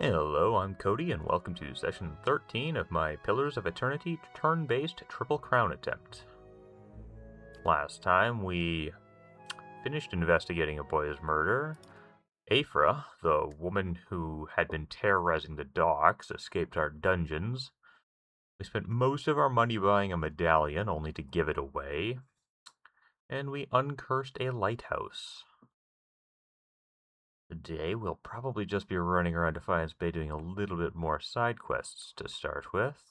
Hello, I'm Cody, and welcome to Session 13 of my Pillars of Eternity Turn Based Triple Crown attempt. Last time, we finished investigating a boy's murder. Aphra, the woman who had been terrorizing the docks, escaped our dungeons. We spent most of our money buying a medallion, only to give it away. And we uncursed a lighthouse. Today, we'll probably just be running around Defiance Bay doing a little bit more side quests to start with.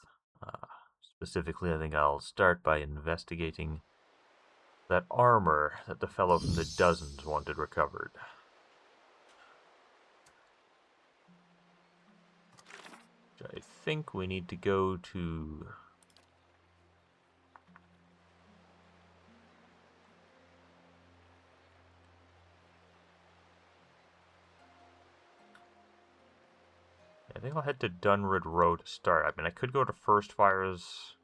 Specifically, I think I'll start by investigating that armor that the fellow from the Dozens wanted recovered. Which I think we need to go to... I think I'll head to Dunrid Road to start. I mean, I could go to First Fires.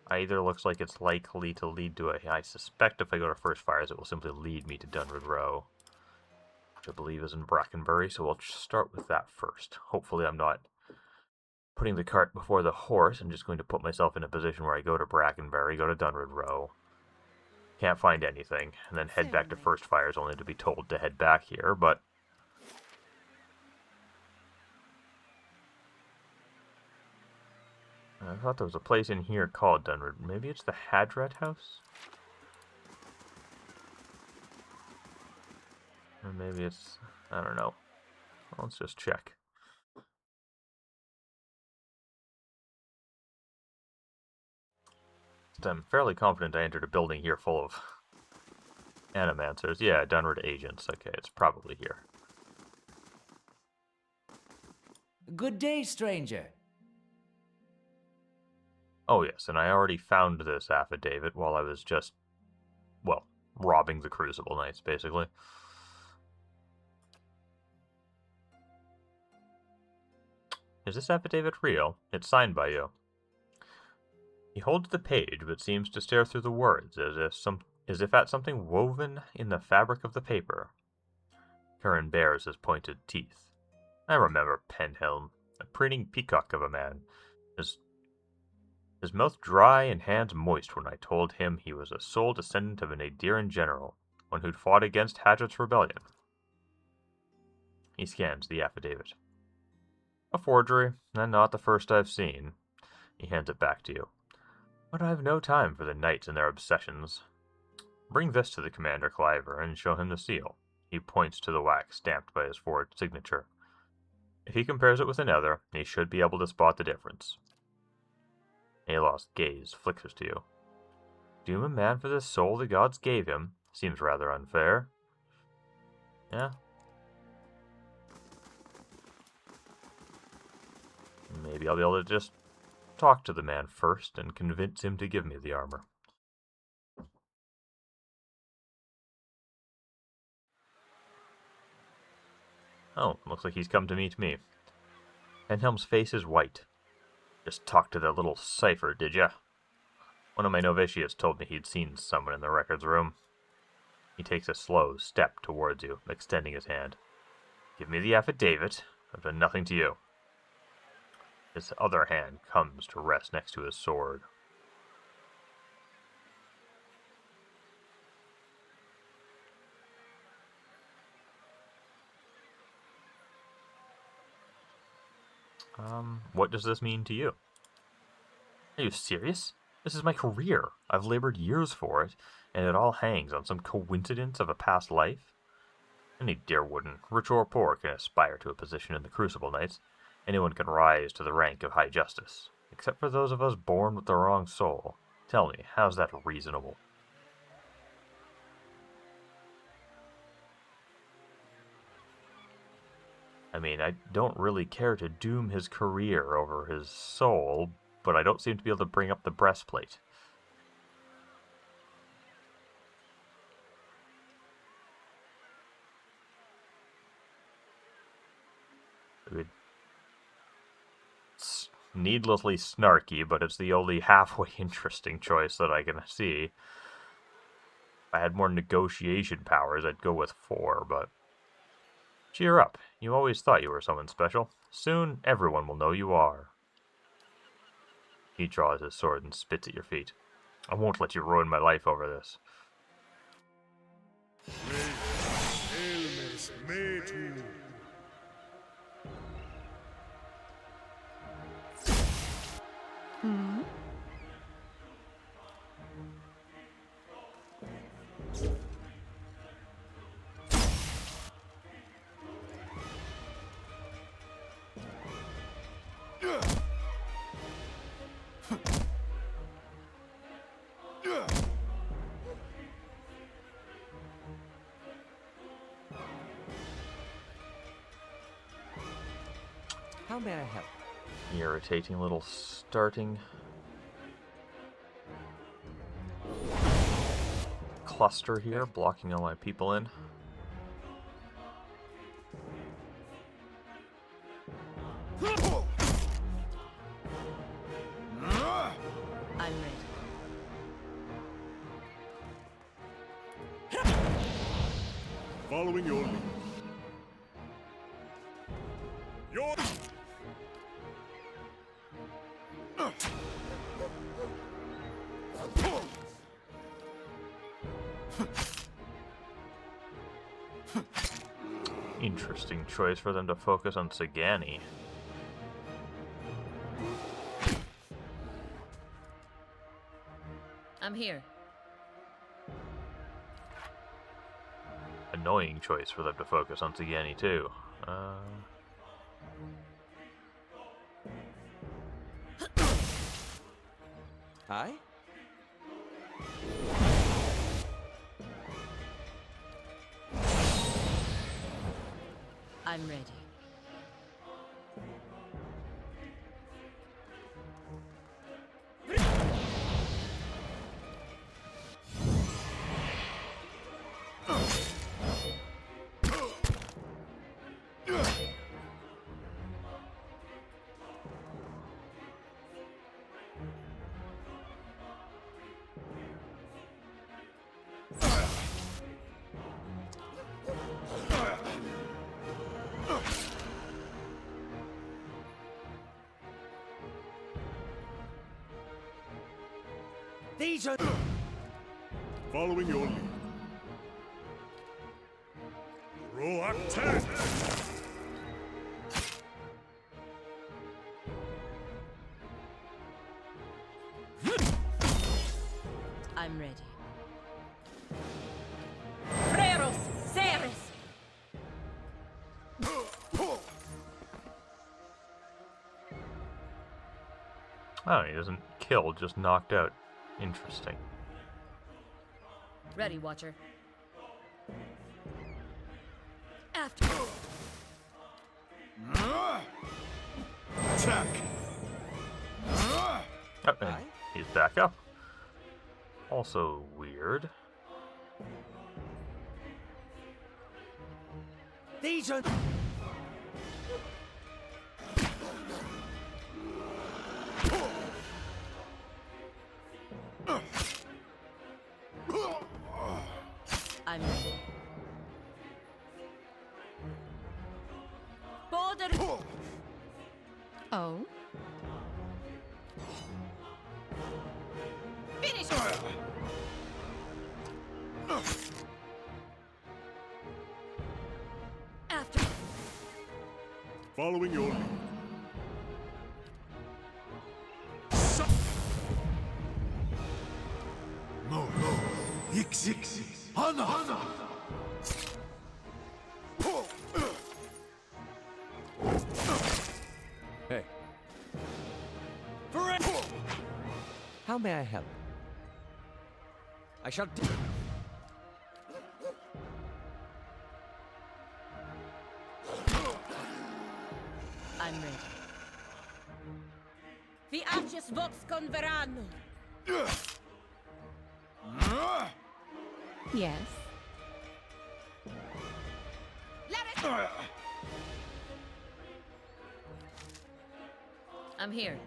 Either looks like it's likely to lead to I suspect if I go to First Fires, it will simply lead me to Dunrid Row, which I believe is in Brackenbury, so we'll start with that first. Hopefully I'm not putting the cart before the horse. I'm just going to put myself in a position where I go to Brackenbury, go to Dunrid Row, can't find anything, and then head back to First Fires, only to be told to head back here, but... I thought there was a place in here called Dunrid. Maybe it's the Hadrat House? Or maybe it's... I don't know. Well, let's just check. I'm fairly confident I entered a building here full of animancers. Yeah, Dunrid agents. Okay, it's probably here. Good day, stranger. Oh yes, and I already found this affidavit while I was just, well, robbing the Crucible Knights, basically. Is this affidavit real? It's signed by you. He holds the page, but seems to stare through the words, as if at something woven in the fabric of the paper. Curran bares his pointed teeth. I remember Penhelm, a preening peacock of a man. His mouth dry and hands moist when I told him he was a sole descendant of an Aediran general, one who'd fought against Hadrat's rebellion. He scans the affidavit. A forgery, and not the first I've seen. He hands it back to you. But I've no time for the knights and their obsessions. Bring this to the Commander Cliver and show him the seal. He points to the wax stamped by his forged signature. If he compares it with another, he should be able to spot the difference. Alost's gaze flickers to you. Doom a man for the soul the gods gave him seems rather unfair. Yeah. Maybe I'll be able to just talk to the man first and convince him to give me the armor. Oh, looks like he's come to meet me. Penhelm's face is white. Just talked to that little cipher, did ya? One of my novitiates told me he'd seen someone in the records room. He takes a slow step towards you, extending his hand. Give me the affidavit. I've done nothing to you. His other hand comes to rest next to his sword. What does this mean to you? Are you serious? This is my career. I've labored years for it, and it all hangs on some coincidence of a past life? Any Deerwooden, rich or poor, can aspire to a position in the Crucible Knights. Anyone can rise to the rank of High Justice, except for those of us born with the wrong soul. Tell me, how's that reasonable? I mean, I don't really care to doom his career over his soul, but I don't seem to be able to bring up the breastplate. It's needlessly snarky, but it's the only halfway interesting choice that I can see. If I had more negotiation powers, I'd go with 4, but... Cheer up. You always thought you were someone special. Soon, everyone will know you are. He draws his sword and spits at your feet. I won't let you ruin my life over this. How may I help? Irritating little starting cluster here, blocking all my people in. I'm ready. Following your lead. Your Interesting choice for them to focus on Sagani. I'm here. Annoying choice for them to focus on Sagani too. Hi? I'm ready. These are... following your lead. Roll attack! I'm ready. Freros, Ceres! Oh, he doesn't kill, just knocked out. Interesting. Ready, Watcher. After. Attack! Oh, and he's back up. Also weird. These are... I'm ready. Border. Oh. Finish. After. Following your lead. No, no. Ix. Hana. Hey. How may I help? I shall do... I'm ready. Vi arches vox converano. Yes. I'm here.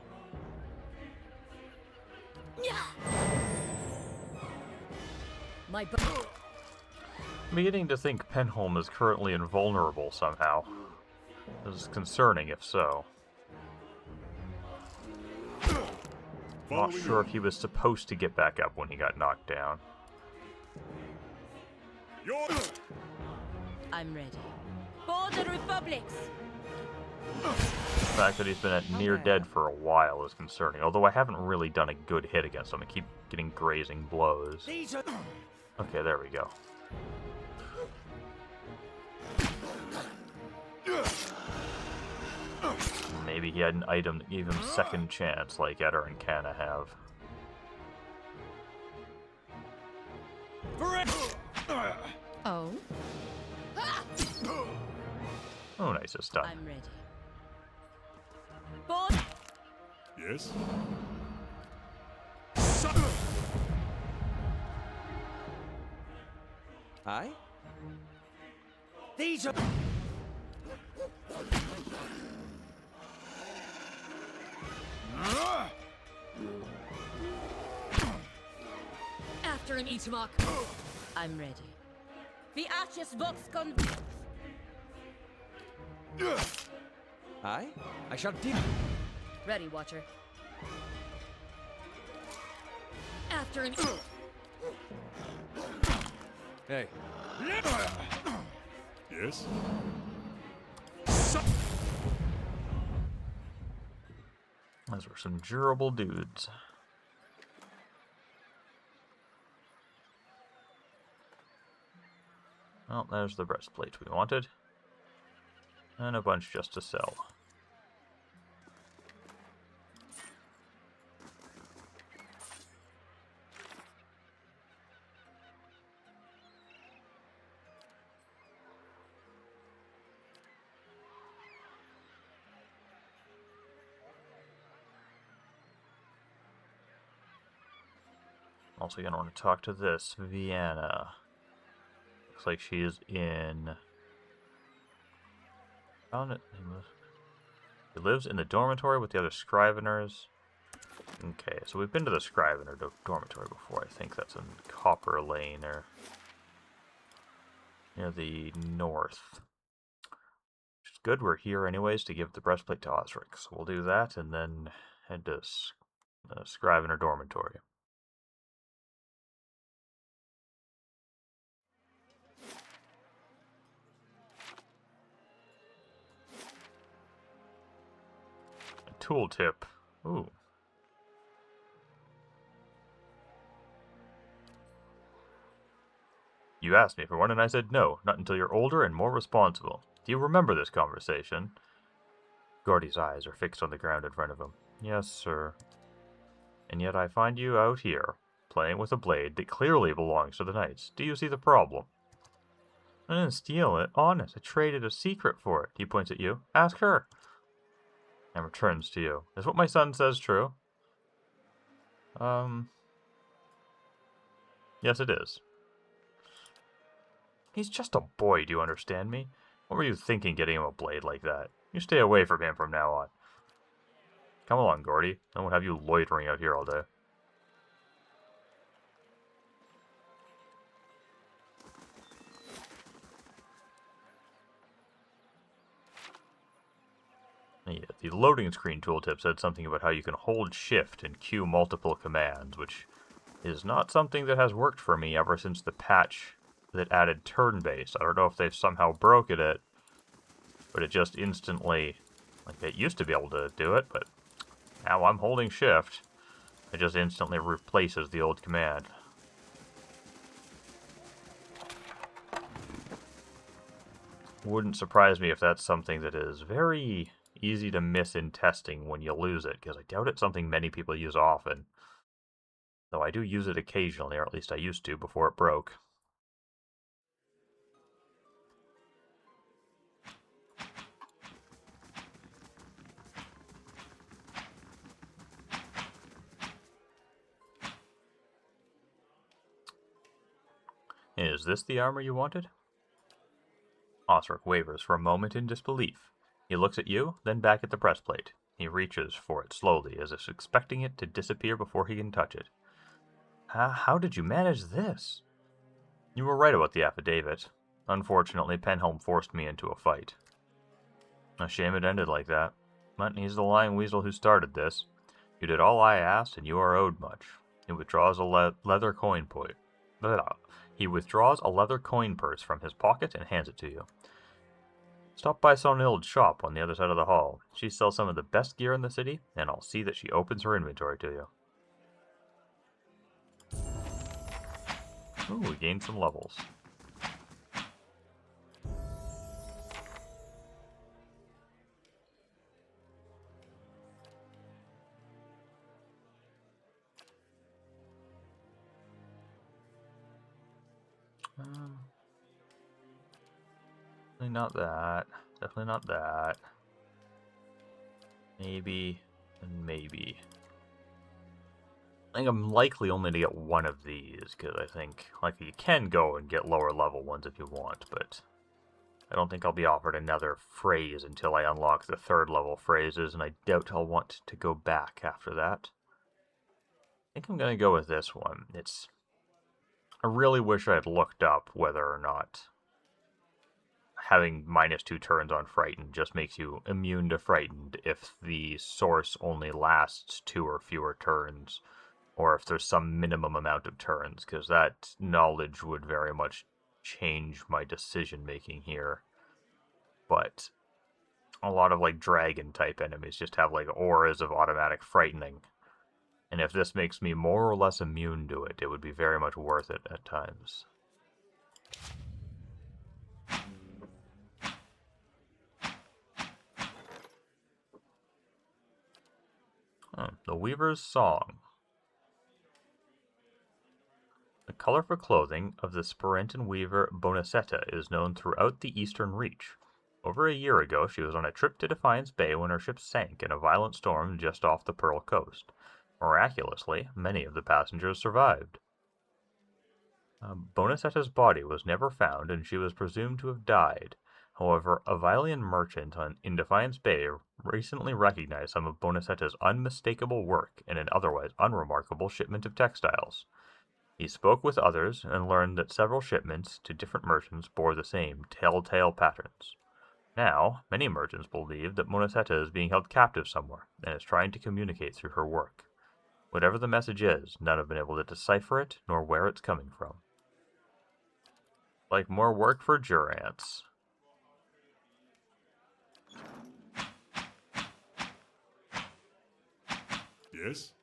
My I'm beginning to think Penholm is currently invulnerable somehow. This is concerning if so. Not sure if he was supposed to get back up when he got knocked down. I'm ready. For the Republics! The fact that he's been at near dead for a while is concerning, although I haven't really done a good hit against him. I keep getting grazing blows. Okay, there we go. Maybe he had an item that gave him second chance, like Eder and Canna have. Oh? Oh, nice, it's done. I'm ready. For... Yes? Aye? These are... After an Etamok. I'm ready. The Ashes box Aye? I shall deal... Ready, Watcher. After an... Hey. Yes? Those were some durable dudes. Well, there's the breastplate we wanted. And a bunch just to sell. Also gonna want to talk to this, Vienna. Looks like she is in... Found it. He lives in the dormitory with the other Scriveners. Okay, so we've been to the Scrivener dormitory before. I think that's in Copper Lane, or near the north. Which is good, we're here anyways to give the breastplate to Osric. So we'll do that and then head to the Scrivener dormitory. Tooltip. Ooh. You asked me for one and I said no, not until you're older and more responsible. Do you remember this conversation? Gordy's eyes are fixed on the ground in front of him. Yes, sir. And yet I find you out here, playing with a blade that clearly belongs to the Knights. Do you see the problem? I didn't steal it. Honest, I traded a secret for it. He points at you. Ask her. And returns to you. Is what my son says true? Yes, it is. He's just a boy, do you understand me? What were you thinking getting him a blade like that? You stay away from him from now on. Come along, Gordy. I won't have you loitering out here all day. Yeah, the loading screen tooltip said something about how you can hold shift and queue multiple commands, which is not something that has worked for me ever since the patch that added turn based. I don't know if they've somehow broken it, but it just instantly, like it used to be able to do it, but now I'm holding shift. It just instantly replaces the old command. Wouldn't surprise me if that's something that is very easy to miss in testing when you lose it, because I doubt it's something many people use often. Though I do use it occasionally, or at least I used to before it broke. Is this the armor you wanted? Osric wavers for a moment in disbelief. He looks at you, then back at the breastplate. He reaches for it slowly, as if expecting it to disappear before he can touch it. How did you manage this? You were right about the affidavit. Unfortunately, Penhelm forced me into a fight. A shame it ended like that. But he's the lying weasel who started this. You did all I asked, and you are owed much. He withdraws a leather coin He withdraws a leather coin purse from his pocket and hands it to you. Stop by Sonild's shop on the other side of the hall. She sells some of the best gear in the city, and I'll see that she opens her inventory to you. Ooh, we gained some levels. Definitely not that. Definitely not that. Maybe, and maybe. I think I'm likely only to get one of these, because I think, like, you can go and get lower level ones if you want, but I don't think I'll be offered another phrase until I unlock the 3rd level phrases, and I doubt I'll want to go back after that. I think I'm going to go with this one. I really wish I had looked up whether or not having -2 turns on Frightened just makes you immune to Frightened if the source only lasts 2 or fewer turns, or if there's some minimum amount of turns, because that knowledge would very much change my decision making here. But a lot of like dragon type enemies just have like auras of automatic frightening, and if this makes me more or less immune to it, it would be very much worth it at times. The Weaver's Song. The colorful clothing of the Sperentan weaver Bonacetta is known throughout the Eastern Reach. Over a year ago, she was on a trip to Defiance Bay when her ship sank in a violent storm just off the Pearl Coast. Miraculously, many of the passengers survived. Bonacetta's body was never found, and she was presumed to have died. However, a Valian merchant in Defiance Bay recently recognized some of Bonacetta's unmistakable work in an otherwise unremarkable shipment of textiles. He spoke with others and learned that several shipments to different merchants bore the same telltale patterns. Now, many merchants believe that Bonacetta is being held captive somewhere and is trying to communicate through her work. Whatever the message is, none have been able to decipher it nor where it's coming from. Like more work for Durance. Yes?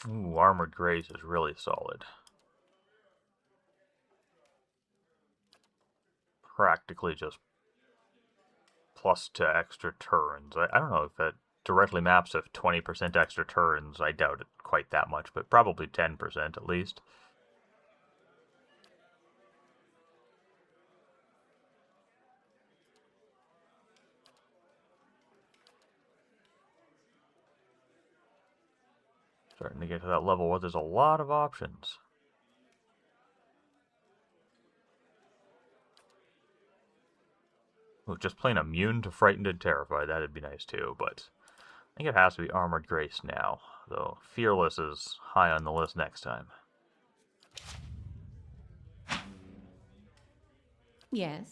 Ooh, Armored Grace is really solid. Practically just plus to extra turns. I don't know if that directly maps to 20% extra turns. I doubt it quite that much, but probably 10% at least. Starting to get to that level where there's a lot of options. Ooh, just plain immune to Frightened and Terrified, that'd be nice too, but I think it has to be Armored Grace now, though Fearless is high on the list next time. Yes.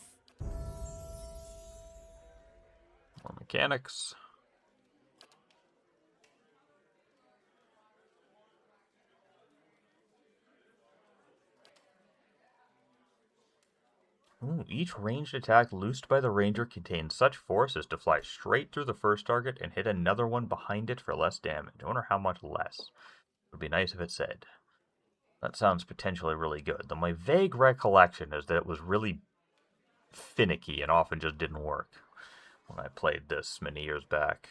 More mechanics. Ooh, each ranged attack loosed by the ranger contains such force as to fly straight through the first target and hit another one behind it for less damage. I wonder how much less. It would be nice if it said. That sounds potentially really good, though my vague recollection is that it was really finicky and often just didn't work when I played this many years back.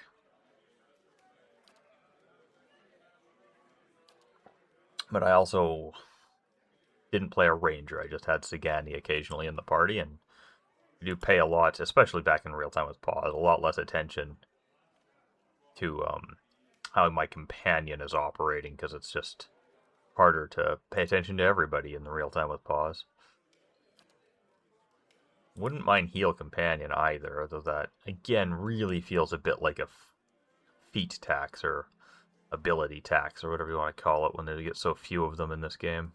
But I also didn't play a ranger. I just had Sagani occasionally in the party, and you do pay a lot, especially back in real time with pause, a lot less attention to how my companion is operating, because it's just harder to pay attention to everybody in the real time with pause. Wouldn't mind heal companion either, although that again really feels a bit like a feat tax or ability tax or whatever you want to call it when they get so few of them in this game.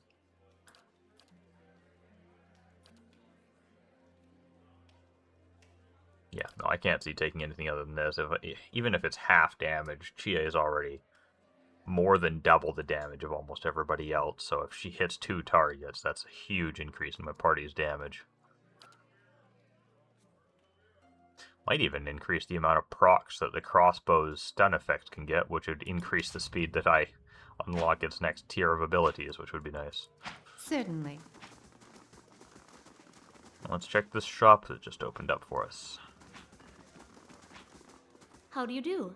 Yeah, no, I can't see taking anything other than this. Even if it's half damage, Chie is already more than double the damage of almost everybody else, so if she hits 2 targets, that's a huge increase in my party's damage. Might even increase the amount of procs that the crossbow's stun effect can get, which would increase the speed that I unlock its next tier of abilities, which would be nice. Certainly. Let's check this shop that just opened up for us. How do you do?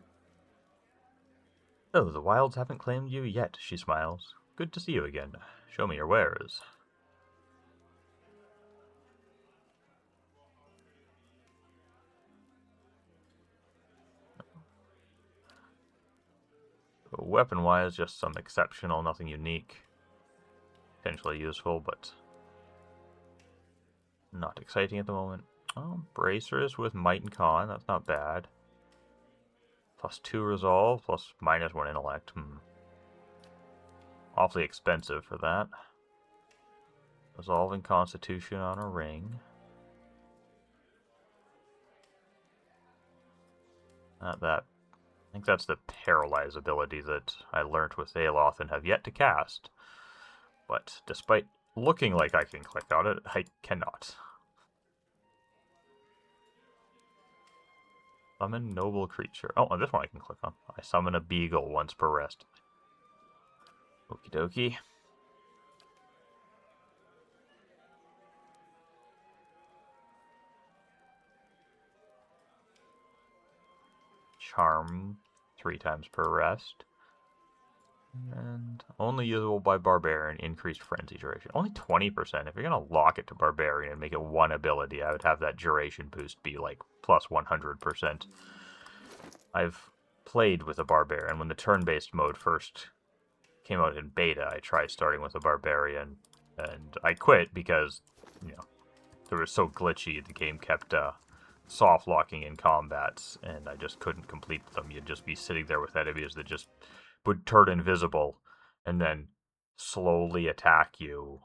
Oh, the wilds haven't claimed you yet, she smiles. Good to see you again. Show me your wares. Weapon-wise, just some exceptional, nothing unique. Potentially useful, but not exciting at the moment. Oh, bracers with might and con, that's not bad. +2 resolve, plus -1 intellect. Awfully expensive for that. Resolving constitution on a ring. Not that. I think that's the paralyze ability that I learnt with Aeloth and have yet to cast. But despite looking like I can click on it, I cannot. Summon noble creature. Oh, this one I can click on. I summon a beagle once per rest. Okie dokie. Charm 3 times per rest. And only usable by Barbarian, increased frenzy duration. Only 20%. If you're going to lock it to Barbarian and make it one ability, I would have that duration boost be like plus 100%. I've played with a Barbarian. When the turn-based mode first came out in beta, I tried starting with a Barbarian, and I quit because, you know, it was so glitchy. The game kept soft locking in combats, and I just couldn't complete them. You'd just be sitting there with enemies that just would turn invisible and then slowly attack you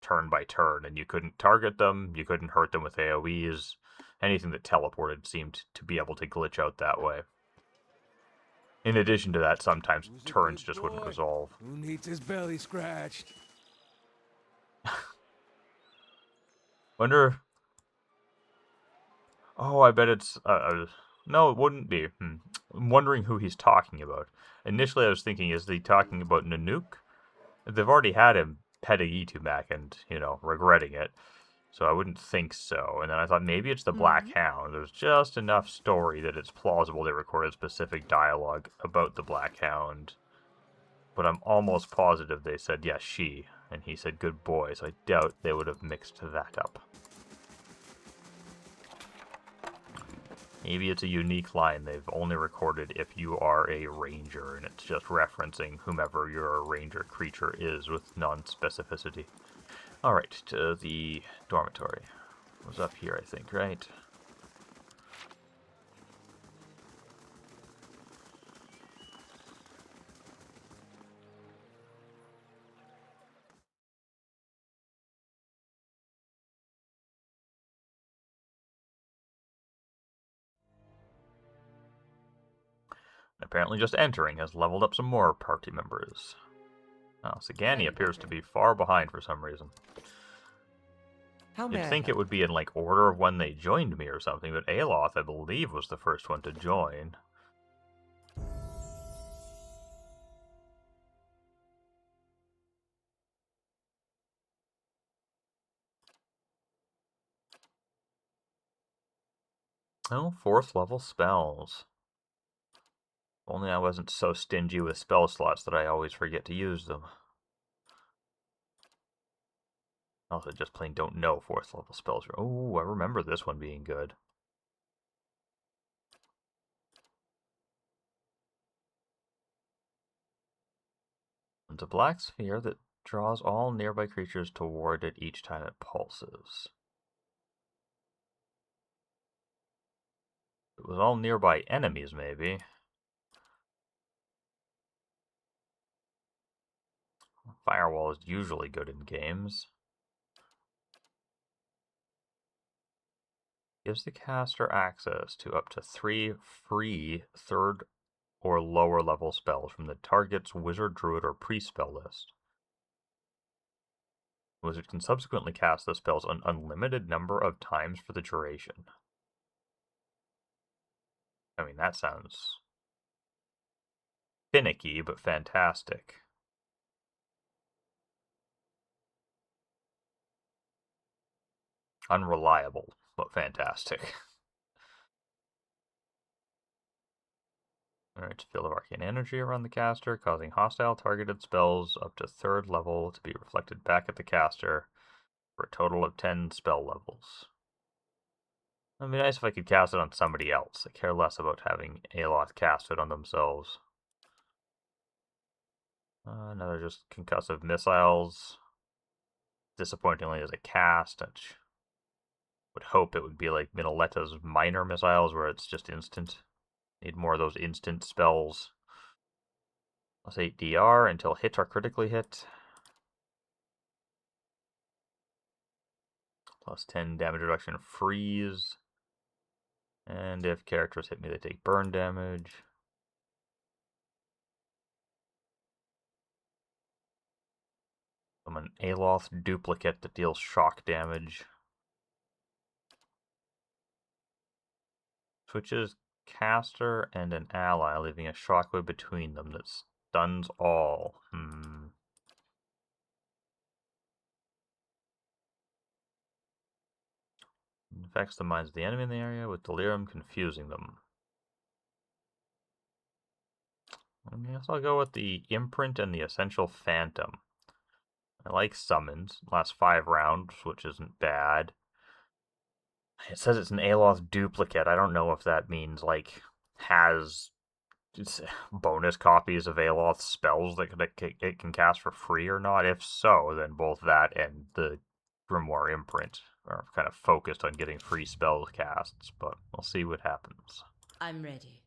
turn by turn, and you couldn't target them, you couldn't hurt them with AoEs. Anything that teleported seemed to be able to glitch out that way. In addition to that, sometimes turns just wouldn't resolve. Who needs his belly scratched? Wonder... Oh, I bet it's... no, it wouldn't be. I'm wondering who he's talking about. Initially, I was thinking, is he talking about Nanook? They've already had him petting Itumak and, you know, regretting it. So I wouldn't think so. And then I thought maybe it's the Black Hound. There's just enough story that it's plausible they recorded specific dialogue about the Black Hound. But I'm almost positive they said, yes, she. And he said, good boy. So I doubt they would have mixed that up. Maybe it's a unique line they've only recorded if you are a ranger, and it's just referencing whomever your ranger creature is with non-specificity. Alright, to the dormitory. It was up here, I think, right? Apparently just entering has leveled up some more party members. Oh, Sagani appears to be far behind for some reason. How may You'd I think it help? would be in, like, order of when they joined me or something, but Aeloth, I believe, was the first one to join. Oh, 4th level spells. Only I wasn't so stingy with spell slots that I always forget to use them. Also, just plain don't know 4th level spells. Oh, I remember this one being good. It's a black sphere that draws all nearby creatures toward it each time it pulses. It was all nearby enemies, maybe. Firewall is usually good in games. Gives the caster access to up to 3 free 3rd or lower level spells from the target's wizard, druid, or priest spell list. The wizard can subsequently cast the spells an unlimited number of times for the duration. I mean, that sounds finicky, but fantastic. Unreliable, but fantastic. Alright, field of arcane energy around the caster, causing hostile targeted spells up to 3rd level to be reflected back at the caster for a total of 10 spell levels. It'd be nice if I could cast it on somebody else. I care less about having Aloth cast it on themselves. Another just concussive missiles. Disappointingly, as a cast, which would hope it would be like Minoleta's minor missiles, where it's just instant. Need more of those instant spells. Plus 8 DR until hit or critically hit. Plus 10 damage reduction freeze. And if characters hit me, they take burn damage. I'm an Aloth duplicate that deals shock damage. Switches caster and an ally, leaving a shockwave between them that stuns all. Infects the minds of the enemy in the area with delirium, confusing them. I guess I'll go with the imprint and the essential phantom. I like summons. Lasts 5 rounds, which isn't bad. It says it's an Aloth duplicate. I don't know if that means, like, has bonus copies of Aloth spells that it can cast for free or not. If so, then both that and the Grimoire imprint are kind of focused on getting free spells casts, but we'll see what happens. I'm ready.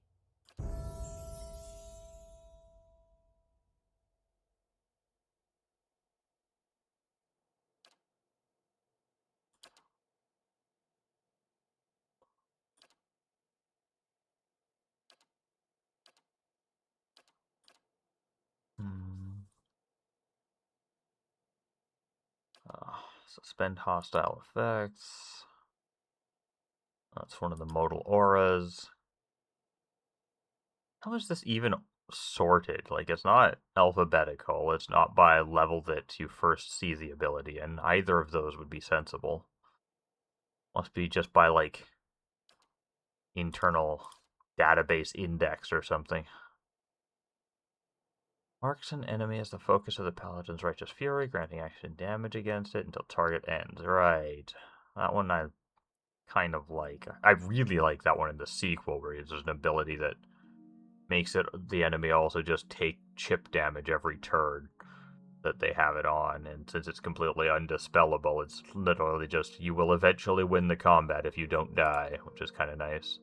Suspend hostile effects. That's one of the modal auras. How is this even sorted? Like, it's not alphabetical. It's not by level that you first see the ability, and either of those would be sensible. Must be just by, like, internal database index or something. Marks an enemy as the focus of the paladin's righteous fury, granting action damage against it until target ends. Right. That one I kind of like. I really like that one in the sequel, where there's an ability that makes it the enemy also just take chip damage every turn that they have it on, and since it's completely undispellable, it's literally just you will eventually win the combat if you don't die, which is kind of nice.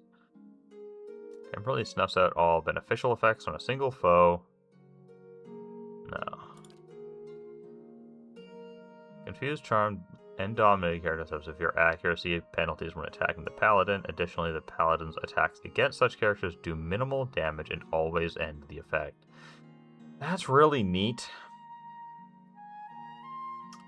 Temporarily snuffs out all beneficial effects on a single foe. No. Confused, charmed, and dominated characters have severe accuracy penalties when attacking the paladin. Additionally, the paladin's attacks against such characters do minimal damage and always end the effect. That's really neat,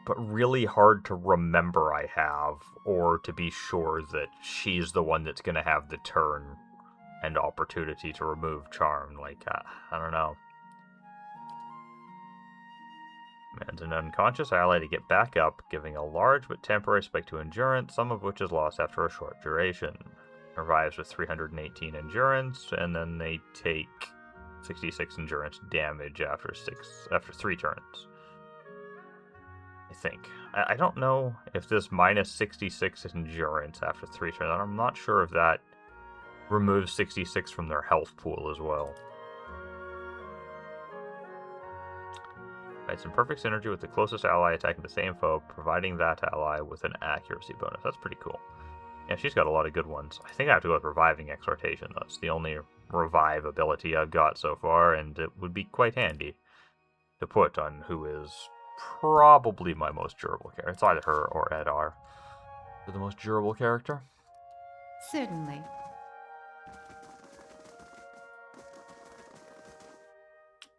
but really hard to remember I have, or to be sure that she's the one that's going to have the turn and opportunity to remove charm. Like, I don't know. Commands an unconscious ally to get back up, giving a large but temporary spike to endurance, some of which is lost after a short duration. Revives with 318 endurance, and then they take 66 endurance damage after 3 turns. I think. I don't know if this minus 66 endurance after 3 turns. I'm not sure if that removes 66 from their health pool as well. It's in perfect synergy with the closest ally attacking the same foe, providing that ally with an accuracy bonus. That's pretty cool. Yeah, she's got a lot of good ones. I think I have to go with Reviving Exhortation, though. It's the only revive ability I've got so far, and it would be quite handy to put on who is probably my most durable character. It's either her or Edar for the most durable character. Certainly.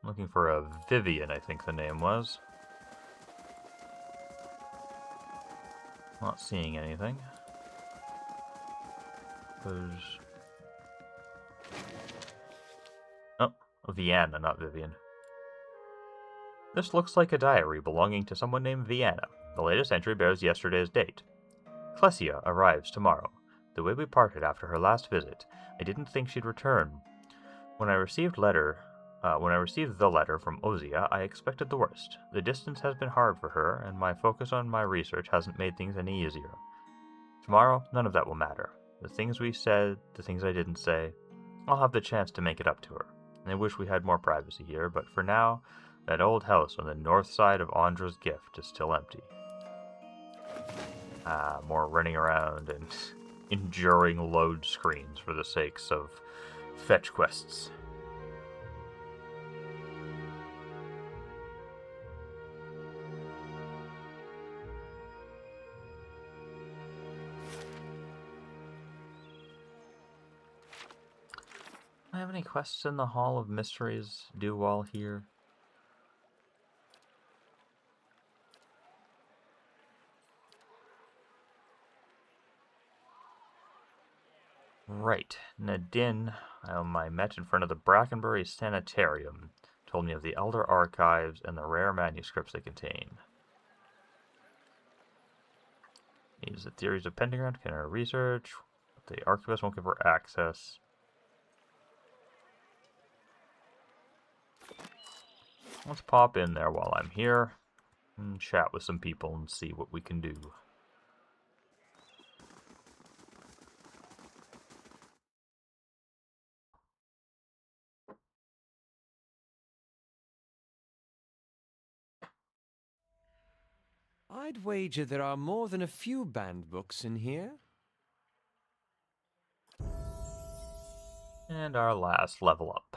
Looking for a Vivian, I think the name was. Not seeing anything. There's... Oh, Vienna, not Vivian. This looks like a diary belonging to someone named Vienna. The latest entry bears yesterday's date. Clesia arrives tomorrow. The way we parted after her last visit, I didn't think she'd return. When I received the letter from Ozia, I expected the worst. The distance has been hard for her, and my focus on my research hasn't made things any easier. Tomorrow, none of that will matter. The things we said, the things I didn't say, I'll have the chance to make it up to her. I wish we had more privacy here, but for now, that old house on the north side of Andra's gift is still empty. More running around and enduring load screens for the sakes of fetch quests. Do I have any quests in the Hall of Mysteries due while here? Right. Nadine, I met in front of the Brackenbury Sanitarium, told me of the Elder Archives and the rare manuscripts they contain. Needs the theories of Pentagram, can her research, but the Archivist won't give her access. Let's pop in there while I'm here and chat with some people and see what we can do. I'd wager there are more than a few banned books in here. And our last level up.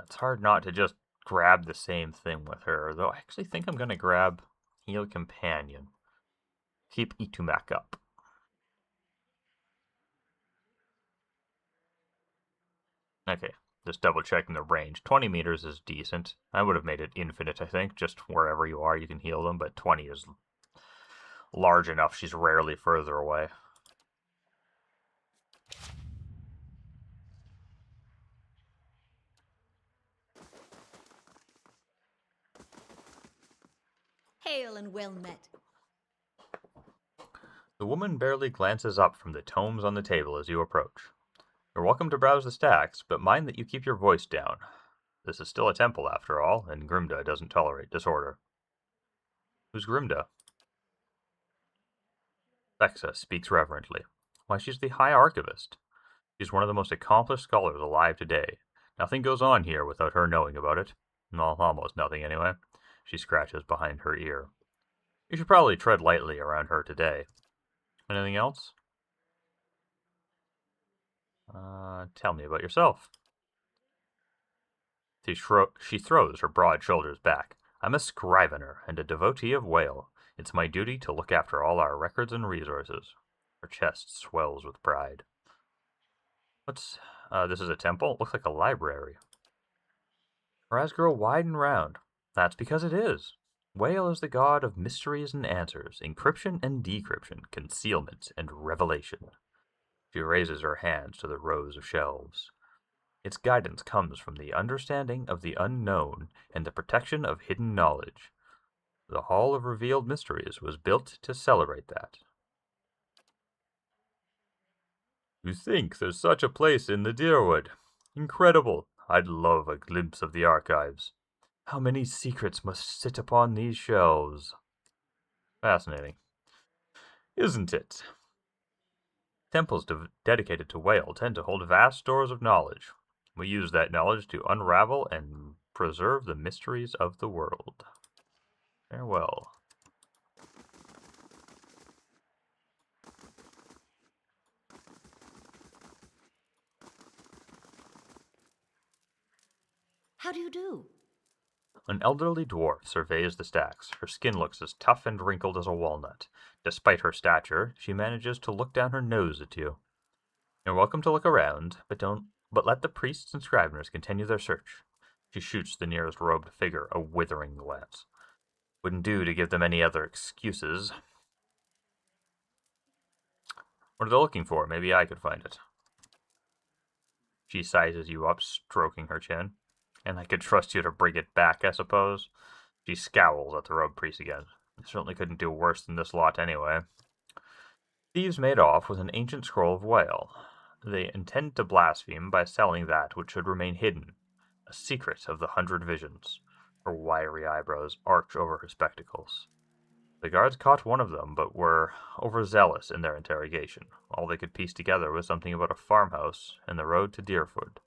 It's hard not to just grab the same thing with her, though I actually think I'm going to grab Heal Companion. Keep Itumak up. Okay, just double checking the range. 20 meters is decent. I would have made it infinite, I think. Just wherever you are, you can heal them, but 20 is large enough. She's rarely further away. Hail and well met. The woman barely glances up from the tomes on the table as you approach. You're welcome to browse the stacks, but mind that you keep your voice down. This is still a temple, after all, and Grimda doesn't tolerate disorder. Who's Grimda? Vexa speaks reverently. Why, she's the High Archivist. She's one of the most accomplished scholars alive today. Nothing goes on here without her knowing about it. Well, almost nothing, anyway. She scratches behind her ear. You should probably tread lightly around her today. Anything else? Tell me about yourself. She throws her broad shoulders back. I'm a scrivener and a devotee of Whale. It's my duty to look after all our records and resources. Her chest swells with pride. This is a temple? It looks like a library. Her eyes grow wide and round. That's because it is. Whale is the god of mysteries and answers, encryption and decryption, concealment and revelation. She raises her hands to the rows of shelves. Its guidance comes from the understanding of the unknown and the protection of hidden knowledge. The Hall of Revealed Mysteries was built to celebrate that. You think there's such a place in the Deerwood? Incredible. I'd love a glimpse of the archives. How many secrets must sit upon these shelves? Fascinating. Isn't it? Temples dedicated to Whale tend to hold vast stores of knowledge. We use that knowledge to unravel and preserve the mysteries of the world. Farewell. How do you do? An elderly dwarf surveys the stacks. Her skin looks as tough and wrinkled as a walnut. Despite her stature, she manages to look down her nose at you. You're welcome to look around, but let the priests and scriveners continue their search. She shoots the nearest robed figure a withering glance. Wouldn't do to give them any other excuses. What are they looking for? Maybe I could find it. She sizes you up, stroking her chin. And I could trust you to bring it back, I suppose. She scowls at the robed priest again. You certainly couldn't do worse than this lot anyway. Thieves made off with an ancient scroll of Whale. They intend to blaspheme by selling that which should remain hidden. A secret of the 100 Visions. Her wiry eyebrows arch over her spectacles. The guards caught one of them, but were overzealous in their interrogation. All they could piece together was something about a farmhouse and the road to Deerfoot.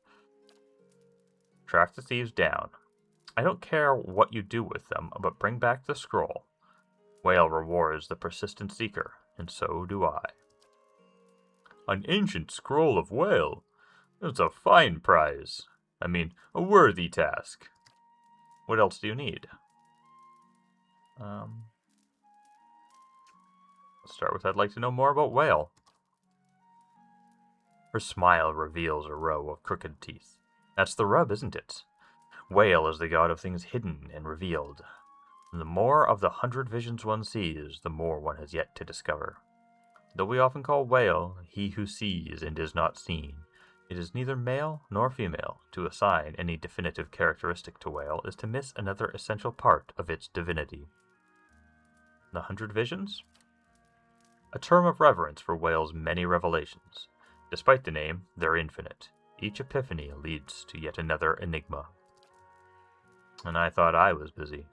Track the thieves down. I don't care what you do with them, but bring back the scroll. Whale rewards the persistent seeker, and so do I. An ancient scroll of Whale? It's a fine prize. I mean, a worthy task. What else do you need? Let's start with I'd like to know more about Whale. Her smile reveals a row of crooked teeth. That's the rub, isn't it? Whale is the god of things hidden and revealed. The more of the 100 visions one sees, the more one has yet to discover. Though we often call Whale he who sees and is not seen, it is neither male nor female. To assign any definitive characteristic to Whale is to miss another essential part of its divinity. The 100 visions? A term of reverence for Whale's many revelations. Despite the name, they're infinite. Each epiphany leads to yet another enigma. And I thought I was busy.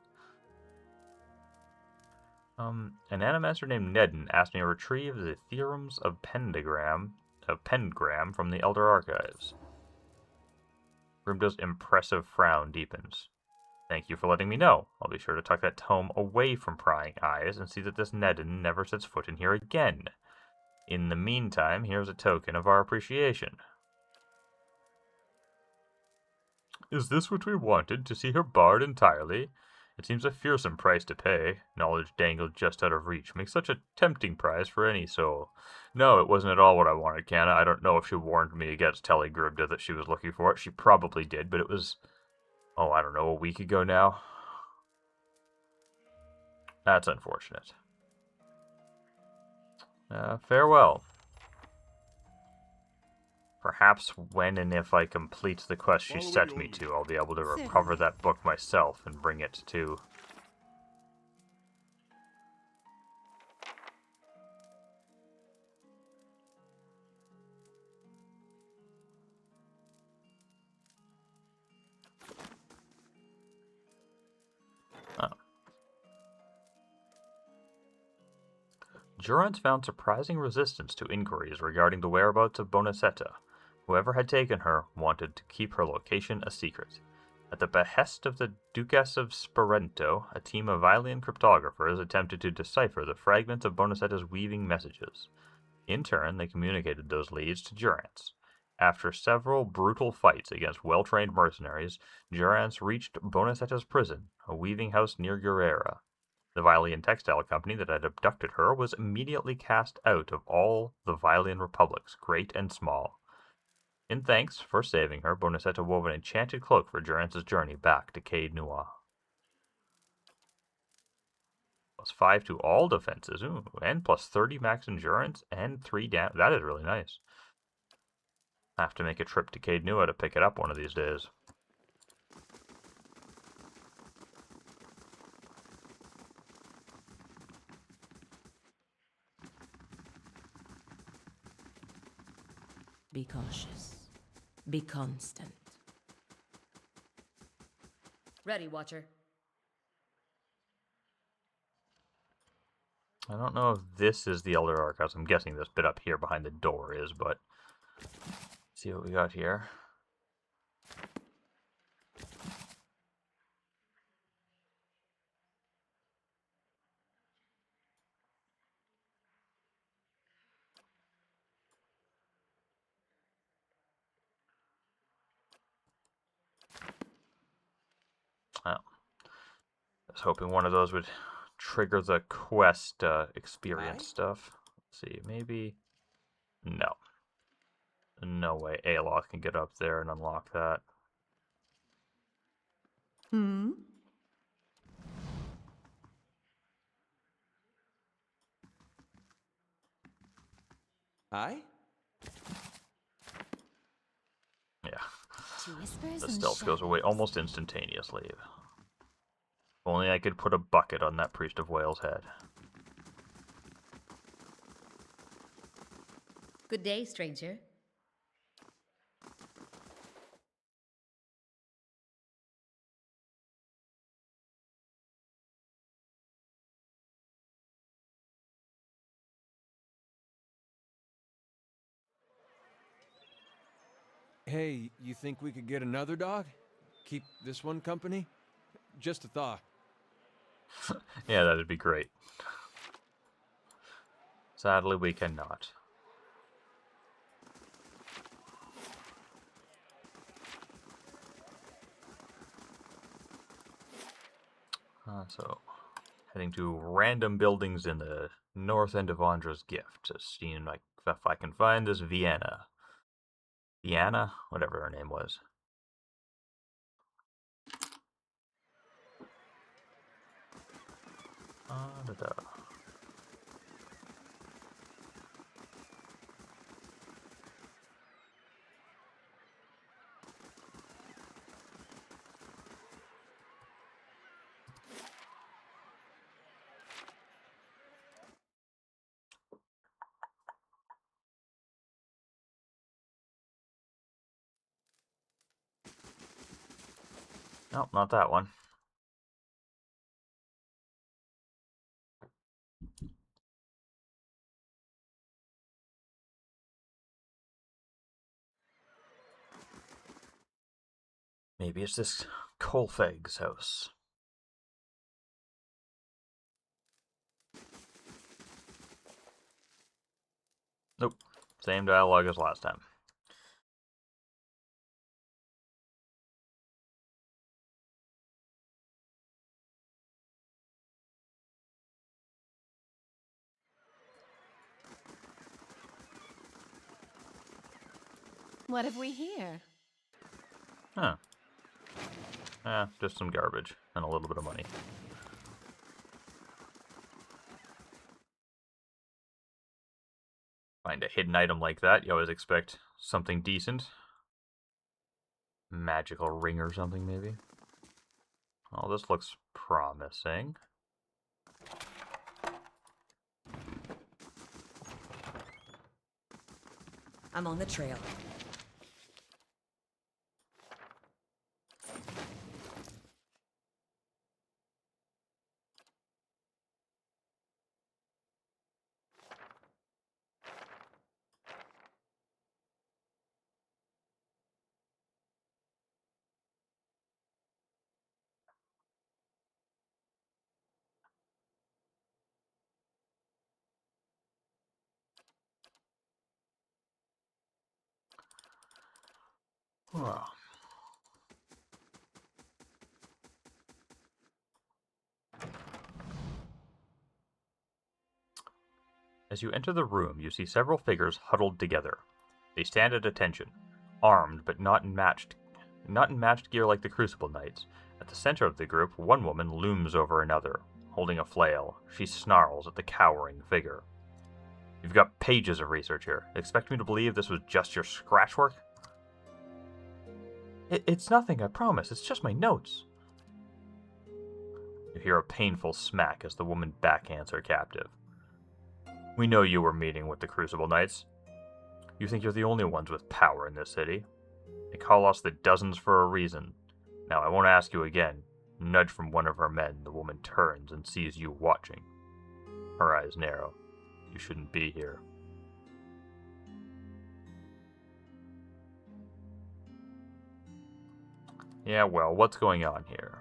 An animaster named Nedden asked me to retrieve the theorems of Pendragram from the Elder Archives. Grimda's impressive frown deepens. Thank you for letting me know. I'll be sure to tuck that tome away from prying eyes and see that this Nedden never sets foot in here again. In the meantime, here's a token of our appreciation. Is this what we wanted, to see her barred entirely? It seems a fearsome price to pay. Knowledge dangled just out of reach makes such a tempting prize for any soul. No, it wasn't at all what I wanted, Canna. I don't know if she warned me against telling Gribda that she was looking for it. She probably did, but it was, I don't know, a week ago now. That's unfortunate. Farewell. Perhaps when and if I complete the quest she set me to, I'll be able to recover that book myself and bring it to... Durant found surprising resistance to inquiries regarding the whereabouts of Bonacetta. Whoever had taken her wanted to keep her location a secret. At the behest of the Duchess of Sparento, a team of Vilean cryptographers attempted to decipher the fragments of Bonacetta's weaving messages. In turn, they communicated those leads to Durance. After several brutal fights against well-trained mercenaries, Durance reached Bonacetta's prison, a weaving house near Guerrera. The Vilean textile company that had abducted her was immediately cast out of all the Vilean republics, great and small. In thanks for saving her, Bonacetta wove an enchanted cloak for Durance's journey back to Caed Nua. +5 to all defenses, and +30 max endurance, and 3 damage. That is really nice. I have to make a trip to Caed Nua to pick it up one of these days. Be cautious. Be constant. Ready, Watcher. I don't know if this is the Elder Archives. I'm guessing this bit up here behind the door is, but... see what we got here. Oh. I was hoping one of those would trigger the quest experience stuff. Let's see, maybe... no. No way Aloth can get up there and unlock that. Hmm? Aye? Yeah. She whispers The and stealth goes away shadows. almost instantaneously. If only I could put a bucket on that Priest of Wales' head. Good day, stranger. Hey, you think we could get another dog? Keep this one company? Just a thought. Yeah, that'd be great. Sadly, we cannot. So, heading to random buildings in the north end of Andra's gift to see like if I can find this Vienna. Vienna? Whatever her name was. Da-da. Nope, not that one. Maybe it's this Colfeg's house. Nope. Same dialogue as last time. What have we here? Huh. Just some garbage and a little bit of money. Find a hidden item like that, you always expect something decent. Magical ring or something, maybe. Oh, this looks promising. I'm on the trail. Wow. As you enter the room, you see several figures huddled together. They stand at attention, armed but not in matched gear like the Crucible Knights. At the center of the group, one woman looms over another, holding a flail. She snarls at the cowering figure. You've got pages of research here. Expect me to believe this was just your scratch work? It's nothing, I promise. It's just my notes. You hear a painful smack as the woman backhands her captive. We know you were meeting with the Crucible Knights. You think you're the only ones with power in this city. They call us the Dozens for a reason. Now, I won't ask you again. Nudge from one of her men, the woman turns and sees you watching. Her eyes narrow. You shouldn't be here. Yeah, well, what's going on here?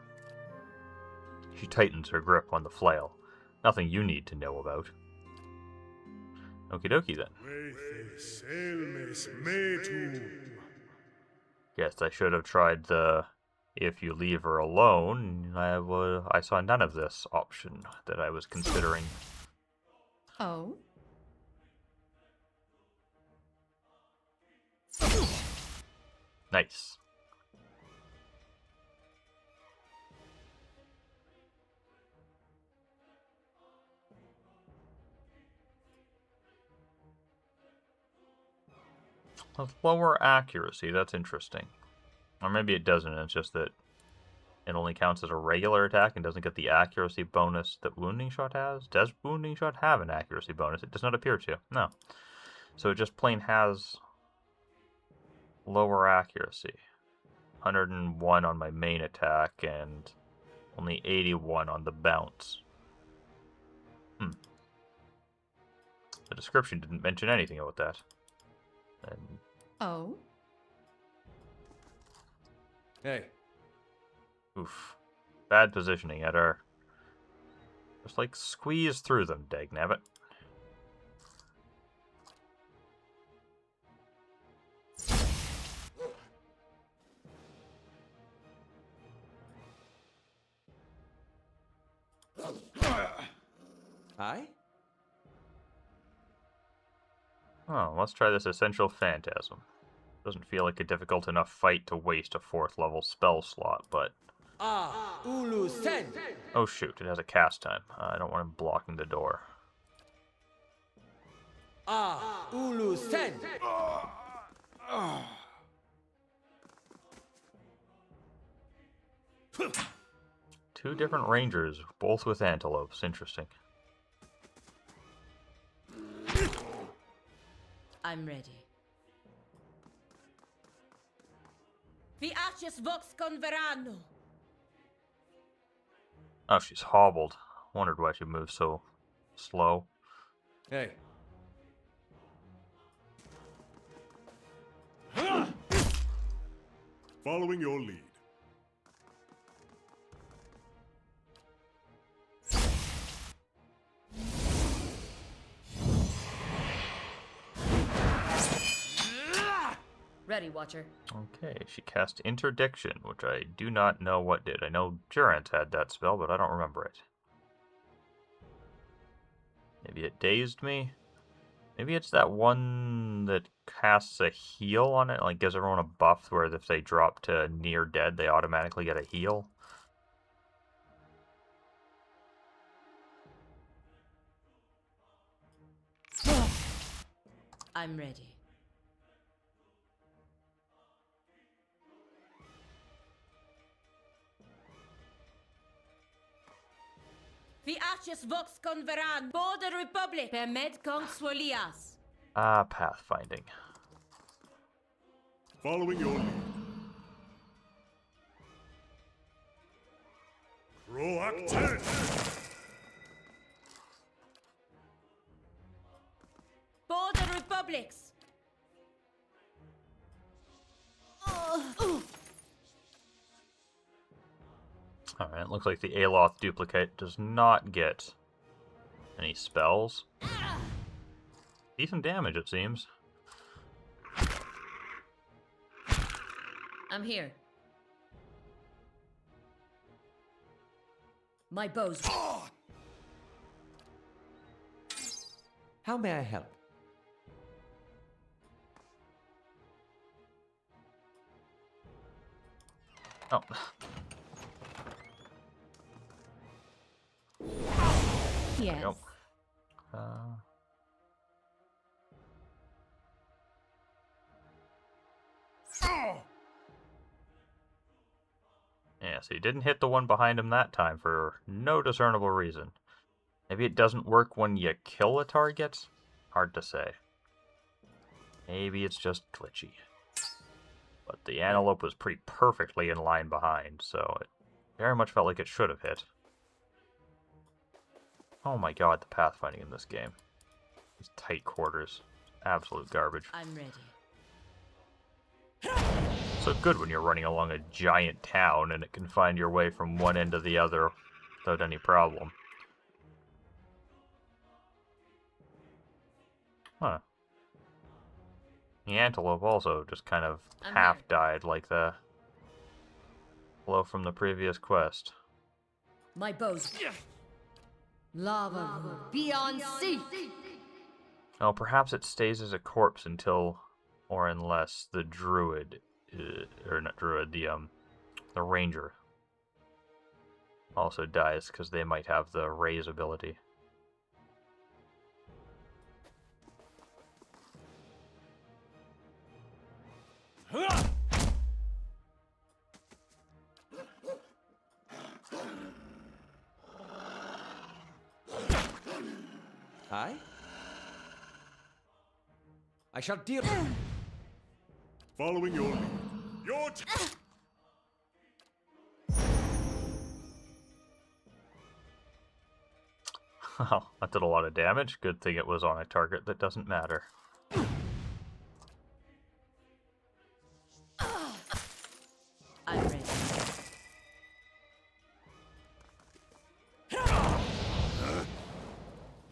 She tightens her grip on the flail. Nothing you need to know about. Okie dokie then. Guess I should have tried the if you leave her alone. I saw none of this option that I was considering. Oh? Nice. With lower accuracy, that's interesting. Or maybe it doesn't, it's just that it only counts as a regular attack and doesn't get the accuracy bonus that Wounding Shot has. Does Wounding Shot have an accuracy bonus? It does not appear to. No. So it just plain has lower accuracy. 101 on my main attack and only 81 on the bounce. The description didn't mention anything about that. And Oh? Hey. oof. Bad positioning at her. Just like squeeze through them, dagnabbit. Hi? Oh, let's try this Essential Phantasm. Doesn't feel like a difficult enough fight to waste a 4th level spell slot, but... Ulu Sen! oh shoot, it has a cast time. I don't want him blocking the door. Ulu Sen! Two different rangers, both with antelopes. Interesting. I'm ready. Vi arches vox converano. Oh, she's hobbled. Wondered why she moves so slow. Hey. Following your lead. Ready, Watcher. Okay, she cast Interdiction, which I do not know what did. I know Durant had that spell, but I don't remember it. Maybe it dazed me? Maybe it's that one that casts a heal on it, like gives everyone a buff where if they drop to near dead, they automatically get a heal. I'm ready. Vi arches vox converan, border republic, permed consuelias. Ah, pathfinding. Following your lead. Proactive! Border republics. Alright, looks like the Aloth duplicate does not get any spells. Decent damage, it seems. I'm here. My bows. How may I help? Oh. Yes. Nope. Yeah, so he didn't hit the one behind him that time for no discernible reason. Maybe it doesn't work when you kill a target? Hard to say. Maybe it's just glitchy. But the antelope was pretty perfectly in line behind, so it Very much felt like it should have hit. Oh my god, the pathfinding in this game. These tight quarters. Absolute garbage. I'm ready. So good when you're running along a giant town and it can find your way from one end to the other without any problem. Huh. The antelope also just kind of I'm half here. died like the blow from the previous quest. My bows. Lava room beyond sea. Oh, perhaps it stays as a corpse until, or unless the druid, or not druid, the ranger also dies, because they might have the raise ability. Hi? I shall deal. Following your lead. Your Oh, that did a lot of damage. Good thing it was on a target that doesn't matter. I'm ready.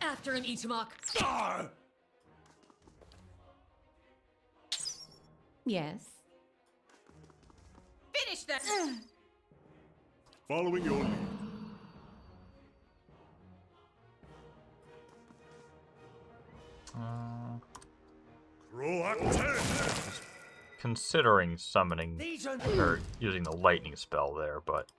After him, Itamok. Yes. Finish that. Following your lead. Proactive. Considering summoning or using the lightning spell there, but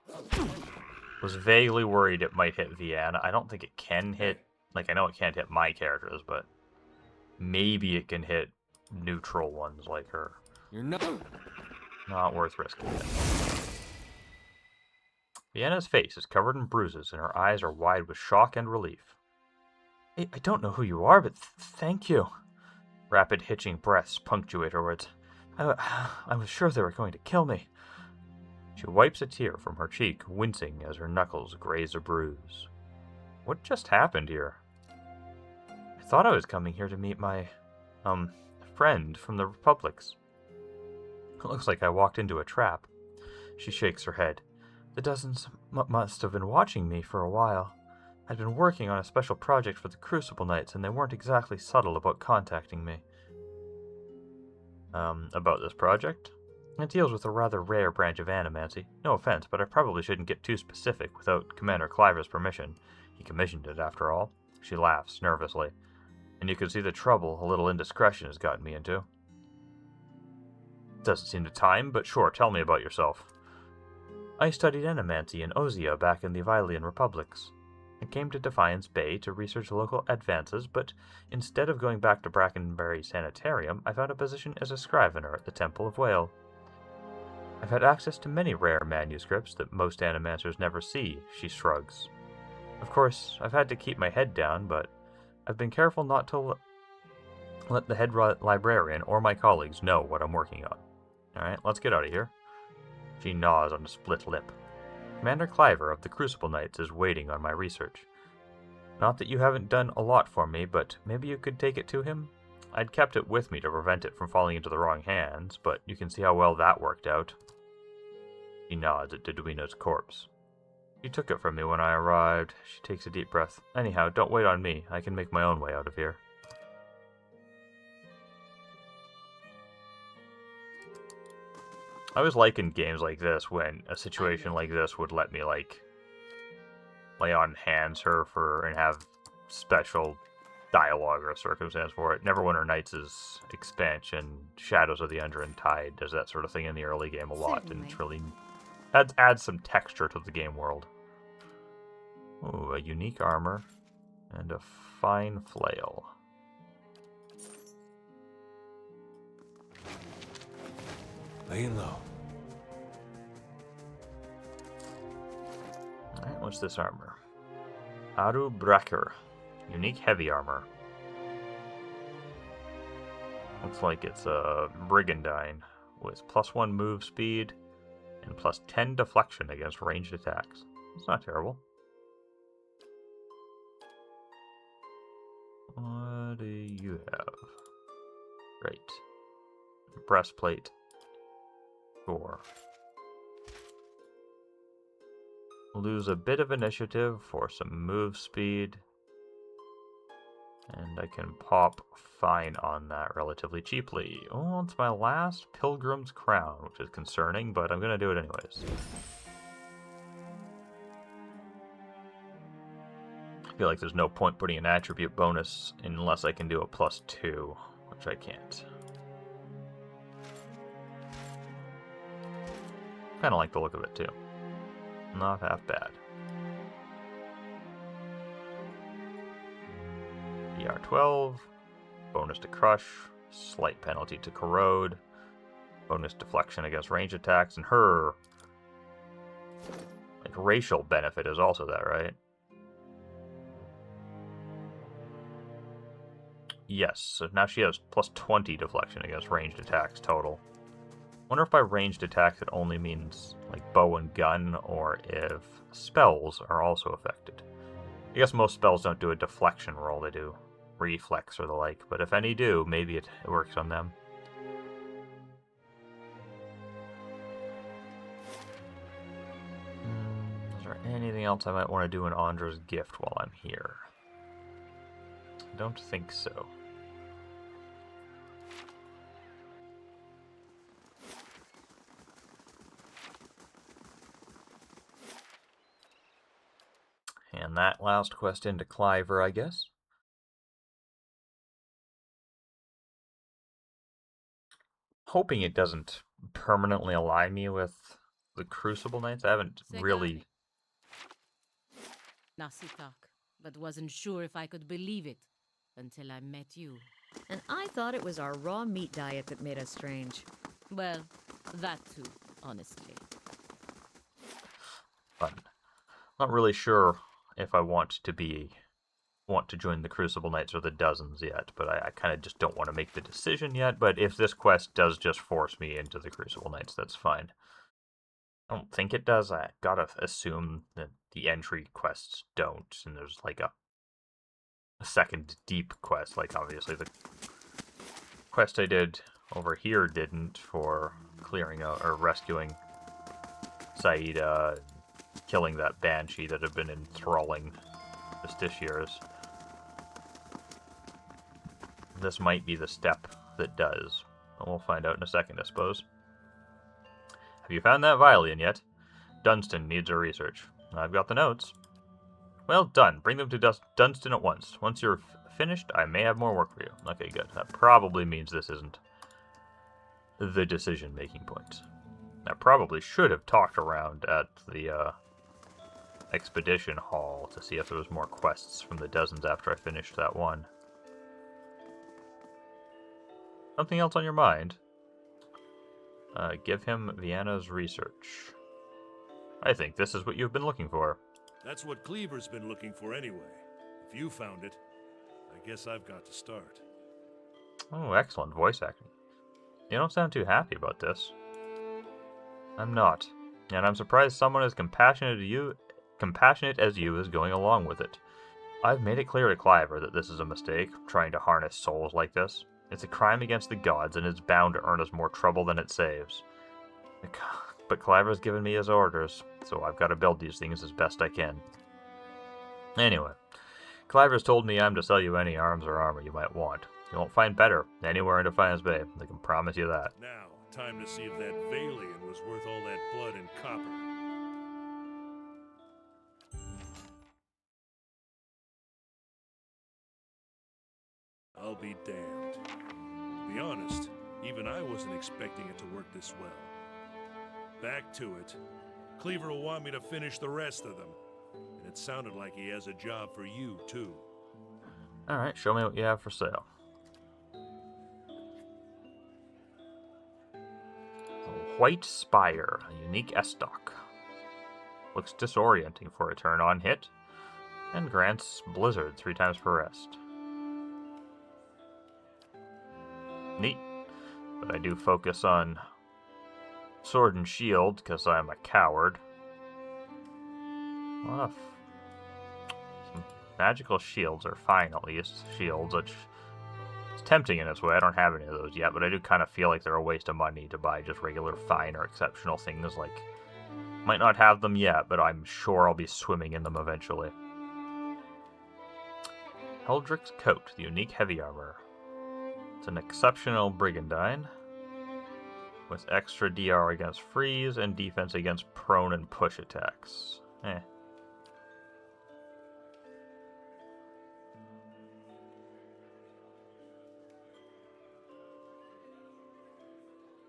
was vaguely worried it might hit Vienna. I don't think it can hit, like I know it can't hit my characters, but maybe it can hit neutral ones like her. You're Not worth risking it. Vienna's face is covered in bruises and her eyes are wide with shock and relief. I don't know who you are, but thank you. Rapid hitching breaths punctuate her words. I was sure they were going to kill me. She wipes a tear from her cheek, wincing as her knuckles graze a bruise. What just happened here? I thought I was coming here to meet my, friend from the Republics. It looks like I walked into a trap. She shakes her head. The dozens must have been watching me for a while. I'd been working on a special project for the Crucible Knights, and they weren't exactly subtle about contacting me. About this project? It deals with a rather rare branch of animancy. No offense, but I probably shouldn't get too specific without Commander Cliver's permission. He commissioned it, after all. She laughs nervously. And you can see the trouble a little indiscretion has gotten me into. Doesn't seem to time, but sure, tell me about yourself. I studied animancy in Ozia back in the Vylian Republics. I came to Defiance Bay to research local advances, but instead of going back to Brackenbury Sanitarium, I found a position as a scrivener at the Temple of Whale. I've had access to many rare manuscripts that most animancers never see, she shrugs. Of course, I've had to keep my head down, but I've been careful not to let the head librarian or my colleagues know what I'm working on. Alright, let's get out of here. She gnaws on a split lip. Commander Cliver of the Crucible Knights is waiting on my research. Not that you haven't done a lot for me, but maybe you could take it to him? I'd kept it with me to prevent it from falling into the wrong hands, but you can see how well that worked out. He nods at Diduino's corpse. You took it from me when I arrived. She takes a deep breath. Anyhow, don't wait on me. I can make my own way out of here. I always like in games like this when a situation like this would let me, like, lay on hands her for and have special dialogue or circumstance for it. Neverwinter Nights' expansion, Shadows of the Underentide, does that sort of thing in the early game a lot, and it's really adds some texture to the game world. Ooh, a unique armor and a fine flail. laying low. Alright, what's this armor? Aru Bracker. Unique heavy armor. Looks like it's a brigandine with +1 move speed and plus 10 deflection against ranged attacks. It's not terrible. What do you have? Great. Breastplate. Sure. Lose a bit of initiative for some move speed. And I can pop fine on that relatively cheaply. Oh, it's my last Pilgrim's Crown, which is concerning, but I'm going to do it anyways. I feel like there's no point putting an attribute bonus unless I can do a +2, which I can't. Kind of like the look of it, too. Not half bad. DR12, bonus to crush, slight penalty to corrode, bonus deflection against range attacks, and her like racial benefit is also that, right? Yes, so now she has plus 20 deflection against ranged attacks total. Wonder if by ranged attacks it only means like bow and gun, or if spells are also affected. I guess most spells don't do a deflection roll, they do reflex or the like, but if any do, maybe it works on them. Is there anything else I might want to do in Andra's gift while I'm here? I don't think so. And that last quest into Cliver, I guess. Hoping it doesn't permanently align me with the Crucible Knights. I haven't really... Nasitak, but wasn't sure if I could believe it until I met you. And I thought it was our raw meat diet that made us strange. Well, that too, honestly. Fun. Not really sure if I want to join the Crucible Knights or the Dozens yet, but I kind of just don't want to make the decision yet. But if this quest does just force me into the Crucible Knights, that's fine. I don't think it does. I gotta assume that the entry quests don't, and there's like a second deep quest. Like obviously the quest I did over here didn't, for clearing out or rescuing Saida and killing that banshee that had been enthralling justiciars. This might be the step that does. We'll find out in a second, I suppose. Have you found that violin yet? Dunstan needs a research. I've got the notes. Well done. Bring them to Dunstan at once. Once you're finished, I may have more work for you. Okay, good. That probably means this isn't the decision-making point. I probably should have talked around at the expedition hall to see if there was more quests from the Dozens after I finished that one. Something else on your mind? Give him Vienna's research. I think this is what you've been looking for. That's what Cleaver's been looking for anyway. If you found it, I guess I've got to start. Oh, excellent voice acting. You don't sound too happy about this. I'm not. And I'm surprised someone as compassionate as you is going along with it. I've made it clear to Cliver that this is a mistake, trying to harness souls like this. It's a crime against the gods, and it's bound to earn us more trouble than it saves. But Cliver's given me his orders, so I've got to build these things as best I can. Anyway, Cliver's told me I'm to sell you any arms or armor you might want. You won't find better anywhere in Defiance Bay, I can promise you that. Now, time to see if that Valian was worth all that blood and copper. I'll be damned. To be honest, even I wasn't expecting it to work this well. Back to it. Cleaver will want me to finish the rest of them. And it sounded like he has a job for you, too. Alright, show me what you have for sale. A White Spire, a unique S-Stock. Looks disorienting for a turn on hit, and grants Blizzard 3 times per rest. Neat, but I do focus on sword and shield, because I'm a coward. Some magical shields are fine, at least. Shields, which is tempting in its way. I don't have any of those yet, but I do kind of feel like they're a waste of money to buy just regular fine or exceptional things. Like, might not have them yet, but I'm sure I'll be swimming in them eventually. Raedric's Coat, the unique heavy armor. It's an exceptional brigandine with extra DR against freeze and defense against prone and push attacks.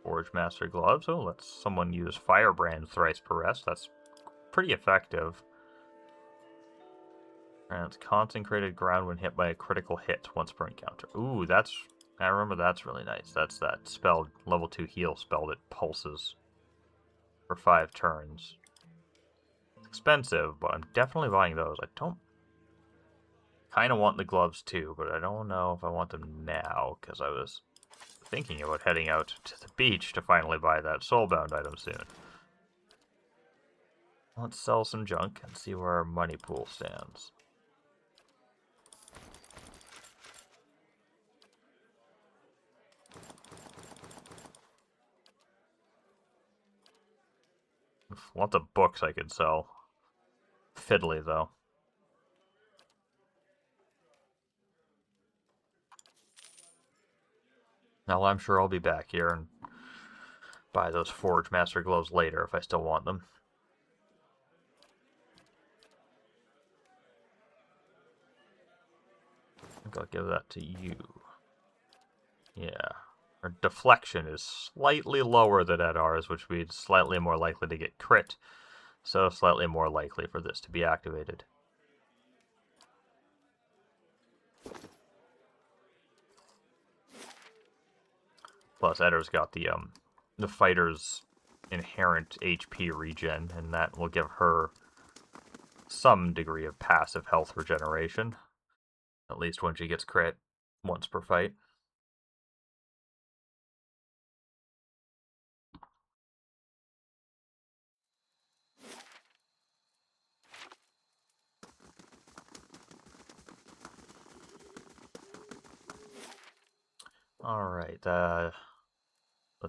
Forge Master Gloves. Oh, let's someone use Firebrand thrice per rest. That's pretty effective. And it's consecrated ground when hit by a critical hit once per encounter. Ooh, I remember that's really nice. That's that spell, level 2 heal spell that pulses for 5 turns. It's expensive, but I'm definitely buying those. I don't kind of want the gloves too, but I don't know if I want them now, because I was thinking about heading out to the beach to finally buy that soulbound item soon. Let's sell some junk and see where our money pool stands. Lots of books I could sell. Fiddly, though. Now, I'm sure I'll be back here and buy those Forge Master Gloves later if I still want them. I think I'll give that to you. Yeah. Our deflection is slightly lower than at ours, which means slightly more likely to get crit. So slightly more likely for this to be activated. Plus, Eddar's got the fighter's inherent HP regen, and that will give her some degree of passive health regeneration. At least when she gets crit once per fight. Alright, the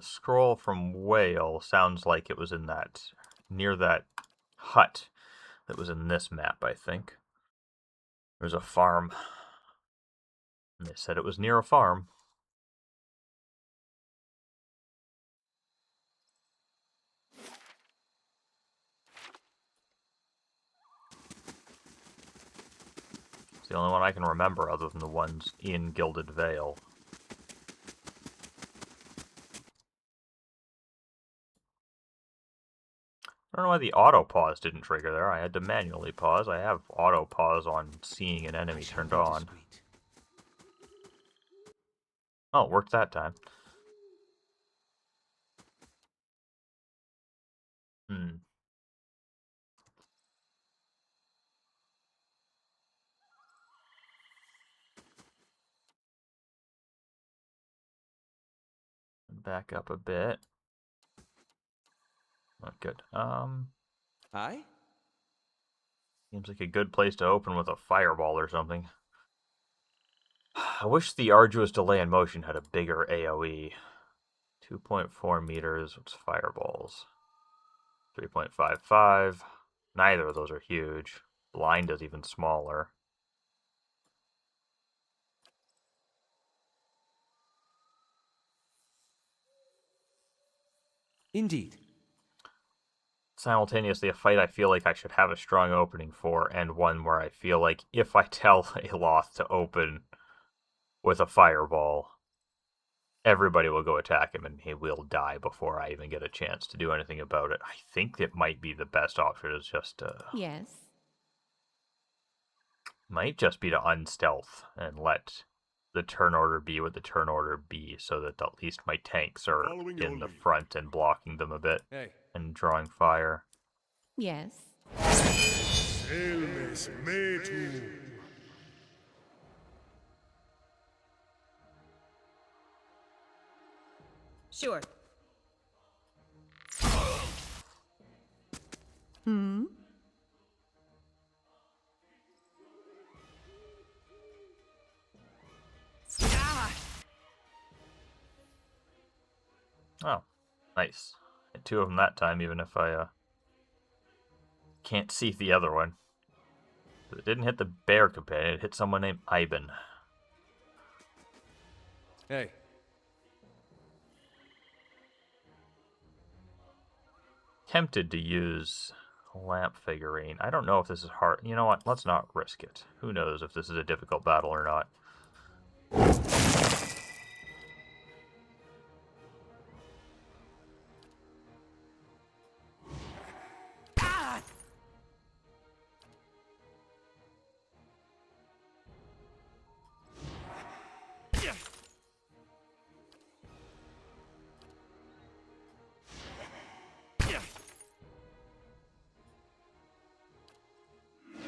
scroll from Whale sounds like it was in that, near that hut that was in this map, I think. There's a farm. And they said it was near a farm. It's the only one I can remember other than the ones in Gilded Vale. I don't know why the auto pause didn't trigger there. I had to manually pause. I have auto pause on seeing an enemy turned on. Oh, it worked that time. Back up a bit. Not good. Hi? Seems like a good place to open with a fireball or something. I wish the arduous delay in motion had a bigger AoE. 2.4 meters. What's fireballs? 3.55. Neither of those are huge. Blind is even smaller. Indeed. Simultaneously, a fight I feel like I should have a strong opening for, and one where I feel like if I tell Aloth to open with a fireball, everybody will go attack him and he will die before I even get a chance to do anything about it. I think it might be the best option is just Yes. might just be to unstealth and let the turn order be what the turn order be, so that at least my tanks are Following your in the lead. front and blocking them a bit Hey. and drawing fire. Yes. Selmes metu. Sure. Hmm? Oh, nice. Hit two of them that time, even if I can't see the other one. It didn't hit the bear companion, it hit someone named Ivan. Hey, Tempted to use lamp figurine. I don't know if this is hard. You know what? Let's not risk it. Who knows if this is a difficult battle or not.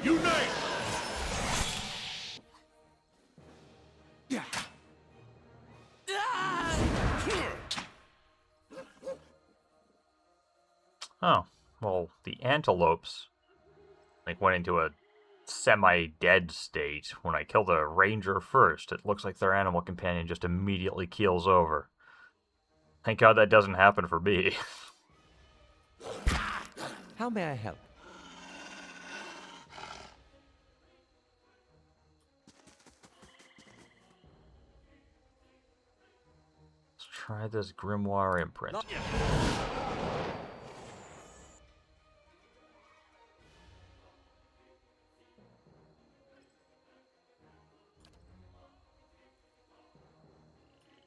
Unite! Oh, well, the antelopes went into a semi-dead state. When I kill the ranger first, it looks like their animal companion just immediately keels over. Thank God that doesn't happen for me. how may I help? Let's try this grimoire imprint.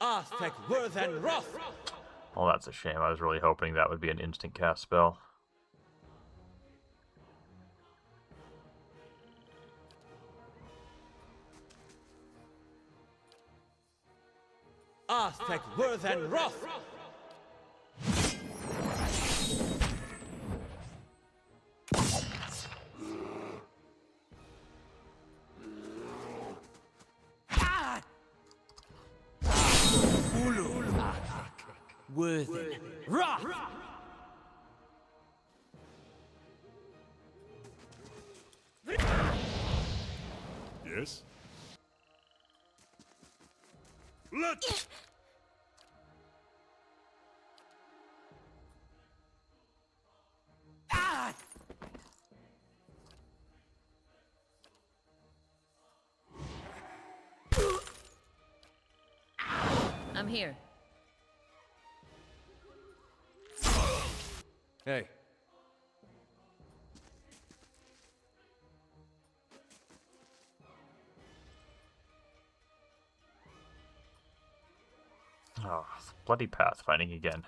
Aztec worth and wrath! Well, that's a shame. I was really hoping that would be an instant cast spell. Aztec worth and wrath! Worthy. Wrath! Yes? Let's... I'm here. Hey, Oh, bloody pathfinding again.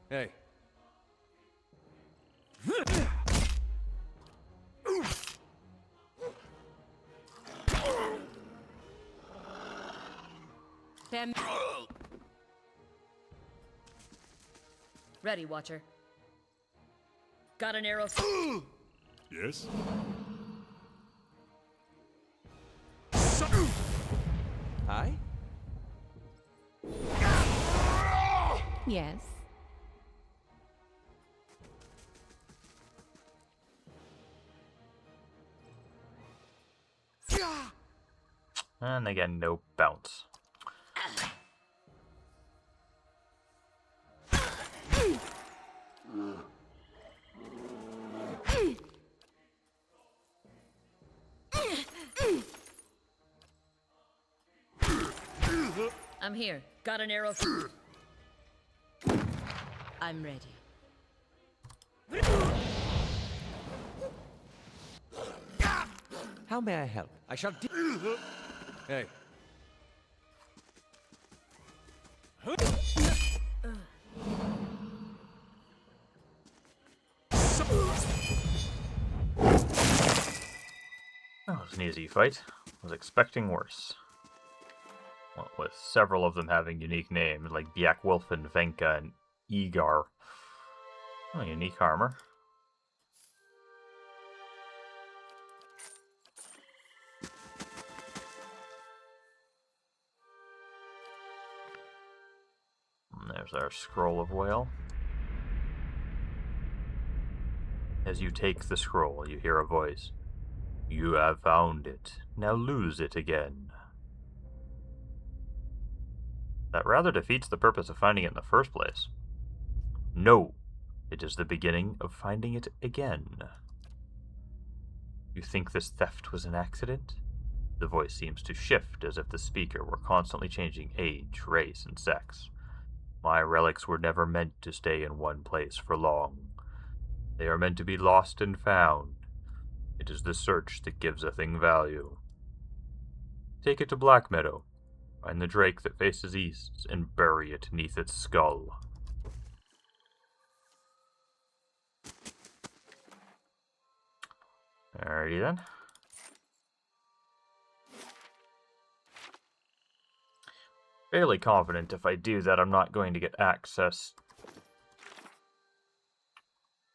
hey. Ready, Watcher. Got an arrow. Yes? Hi? Yes. And again, no bounce. I'm here. Got an arrow. I'm ready. How may I help? I shall Hey. That was an easy fight. I was expecting worse. Well, with several of them having unique names, like Bjorkwulfen, Venka, and Egar. Oh, unique armor. There's our scroll of whale. As you take the scroll, you hear a voice. You have found it. Now lose it again. That rather defeats the purpose of finding it in the first place. No, it is the beginning of finding it again. You think this theft was an accident? The voice seems to shift as if the speaker were constantly changing age, race, and sex. My relics were never meant to stay in one place for long. They are meant to be lost and found. It is the search that gives a thing value. Take it to Black Meadow. Find the drake that faces east and bury it neath its skull. Alrighty then. Fairly confident if I do that I'm not going to get access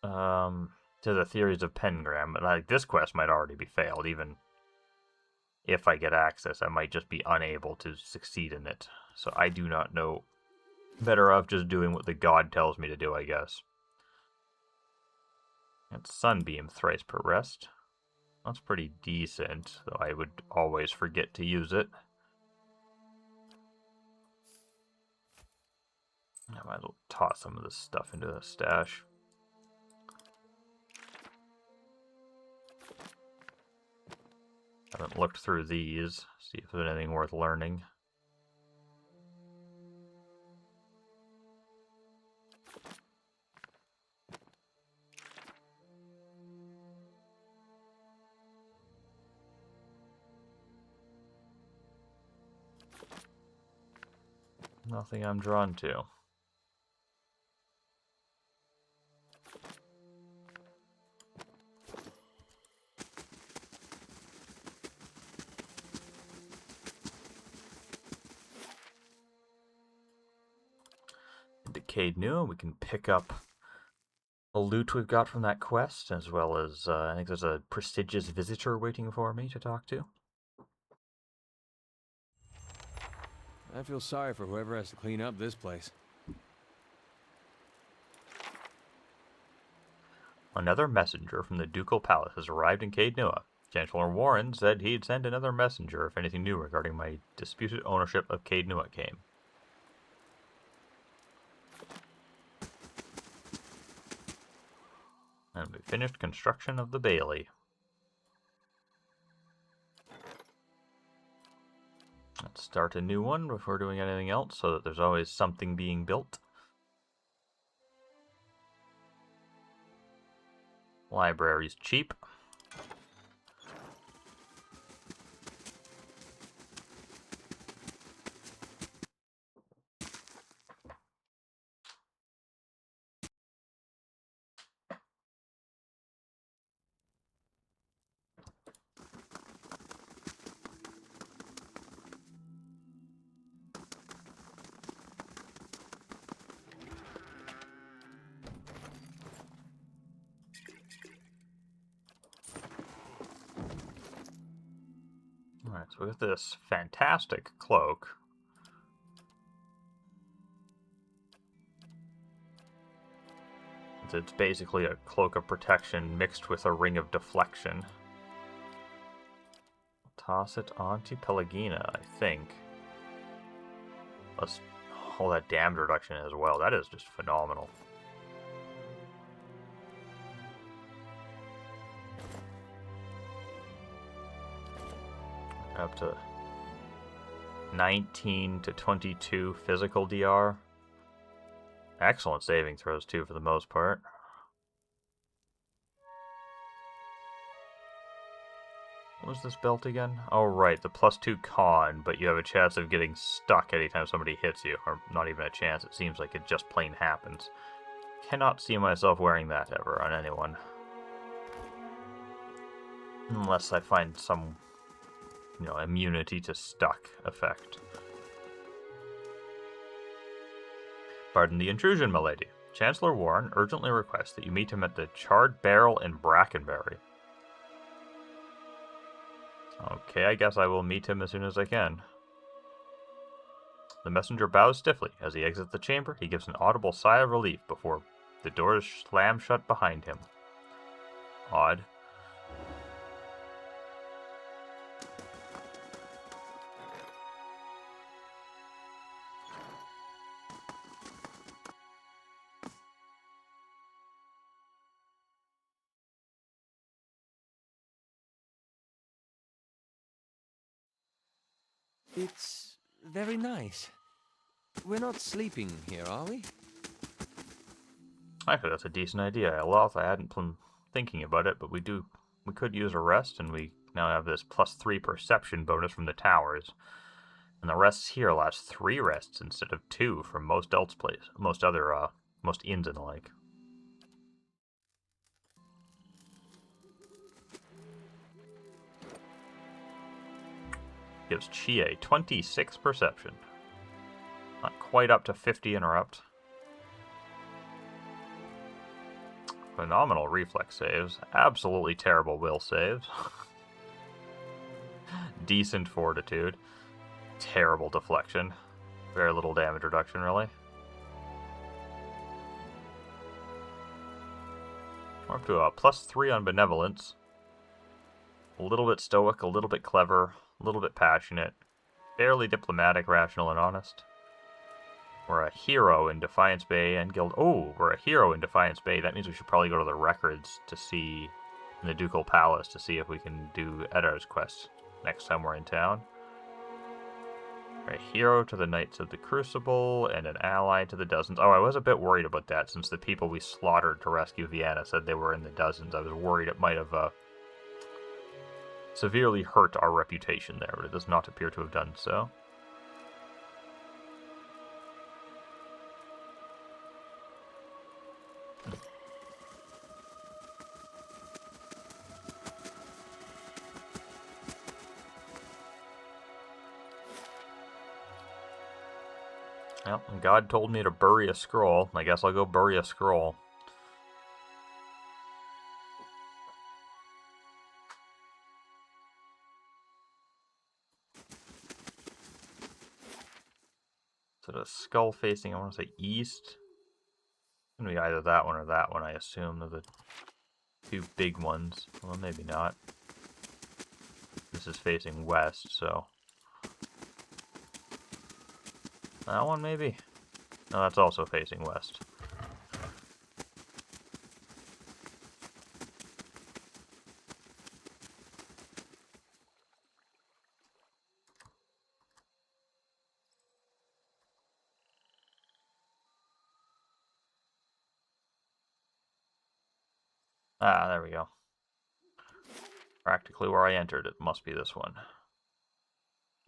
to the theories of Pengram. But like, this quest might already be failed. Even if I get access, I might just be unable to succeed in it. So I do not know. Better off just doing what the god tells me to do, I guess. It's Sunbeam thrice per rest. That's pretty decent, though I would always forget to use it. I might as well toss some of this stuff into the stash. Haven't looked through these, see if there's anything worth learning. Nothing I'm drawn to. Into Caed Nua, we can pick up the loot we've got from that quest, as well as I think there's a prestigious visitor waiting for me to talk to. I feel sorry for whoever has to clean up this place. Another messenger from the Ducal Palace has arrived in Caed Nua. Chancellor Warren said he'd send another messenger if anything new regarding my disputed ownership of Caed Nua came. And we finished construction of the Bailey. Let's start a new one before doing anything else, so that there's always something being built. Library's cheap. Alright, so with this fantastic cloak, it's basically a cloak of protection mixed with a ring of deflection. Toss it onto Pelagina, I think. Let's hold that damage reduction as well. That is just phenomenal. Up to 19 to 22 physical DR. Excellent saving throws too for the most part. What was this belt again? Oh right, the +2 con, but you have a chance of getting stuck anytime somebody hits you. Or not even a chance, it seems like it just plain happens. Cannot see myself wearing that ever on anyone. Unless I find some, immunity to stuck effect. Pardon the intrusion, milady. Chancellor Warren urgently requests that you meet him at the Charred Barrel in Brackenberry. Okay, I guess I will meet him as soon as I can. The messenger bows stiffly. As he exits the chamber, he gives an audible sigh of relief before the doors slam shut behind him. Odd. It's very nice. We're not sleeping here, are we? Actually, that's a decent idea. I hadn't been thinking about it, but we could use a rest, and we now have this +3 perception bonus from the towers. And the rests here last 3 rests instead of 2 from most most inns and the like. Gives Chie 26 perception. Not quite up to 50 interrupt. Phenomenal reflex saves. Absolutely terrible will saves. Decent fortitude. Terrible deflection. Very little damage reduction, really. We're up to a +3 on benevolence. A little bit stoic, a little bit clever, a little bit passionate. Fairly diplomatic, rational, and honest. We're a hero in Defiance Bay and Guild... Oh, we're a hero in Defiance Bay. That means we should probably go to the records to see... in the Ducal Palace to see if we can do Eddar's quest next time we're in town. We're a hero to the Knights of the Crucible and an ally to the Dozens. Oh, I was a bit worried about that since the people we slaughtered to rescue Vienna said they were in the Dozens. I was worried it might have severely hurt our reputation there, but it does not appear to have done so. Well, and God told me to bury a scroll. I guess I'll go bury a scroll. So the skull facing, I want to say east. It's going to be either that one or that one, I assume. They're the 2 big ones. Well, maybe not. This is facing west, so... That one, maybe? No, that's also facing west. Ah, there we go. Practically where I entered, it must be this one.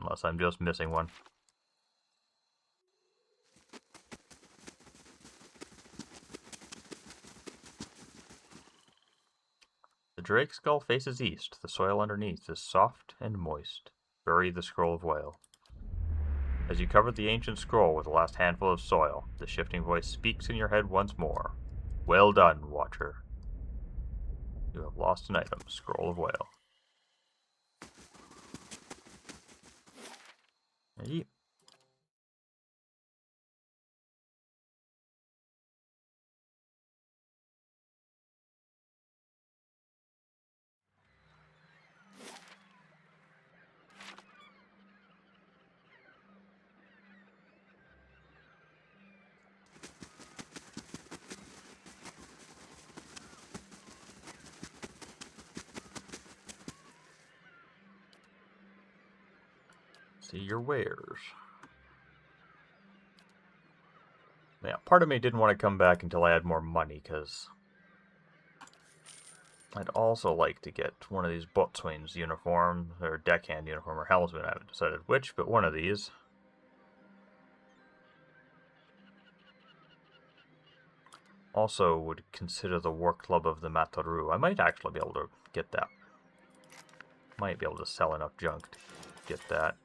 Unless I'm just missing one. The drake skull faces east. The soil underneath is soft and moist. Bury the scroll of Whale. As you cover the ancient scroll with the last handful of soil, the shifting voice speaks in your head once more. Well done, Watcher. You have lost an item, Scroll of Whale. Yeep. See your wares. Yeah, part of me didn't want to come back until I had more money, because I'd also like to get one of these boatswain's uniform, or deckhand uniform, or helmsman. I haven't decided which, but one of these. Also would consider the War Club of the Mataru. I might actually be able to get that. Might be able to sell enough junk to get that.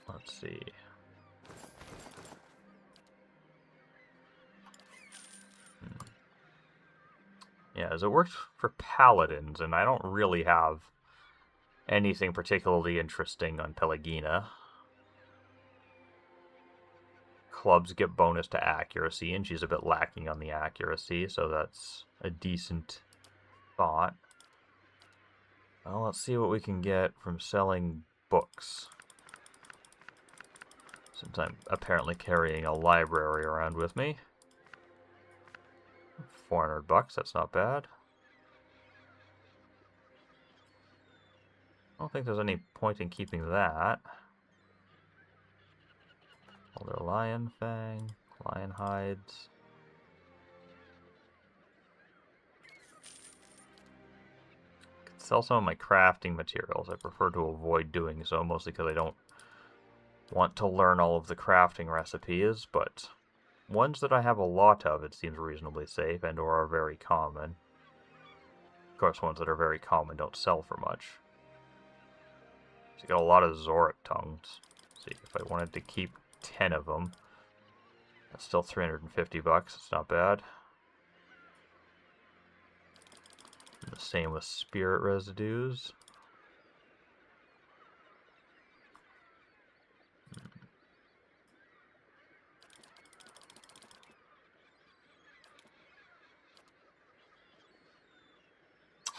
Let's see. Yeah, as it works for paladins, and I don't really have anything particularly interesting on Pelagina. clubs get bonus to accuracy, and she's a bit lacking on the accuracy, so that's a decent thought. Well, let's see what we can get from selling books. Since I'm apparently carrying a library around with me. 400 bucks, that's not bad. I don't think there's any point in keeping that. Older lion fang, lion hides. Could sell some of my crafting materials. I prefer to avoid doing so, mostly because I don't want to learn all of the crafting recipes, but ones that I have a lot of, it seems reasonably safe and or are very common. Of course, ones that are very common don't sell for much. So you got a lot of Zoric tongues. See, if I wanted to keep 10 of them, that's still 350 bucks. It's not bad. And the same with spirit residues.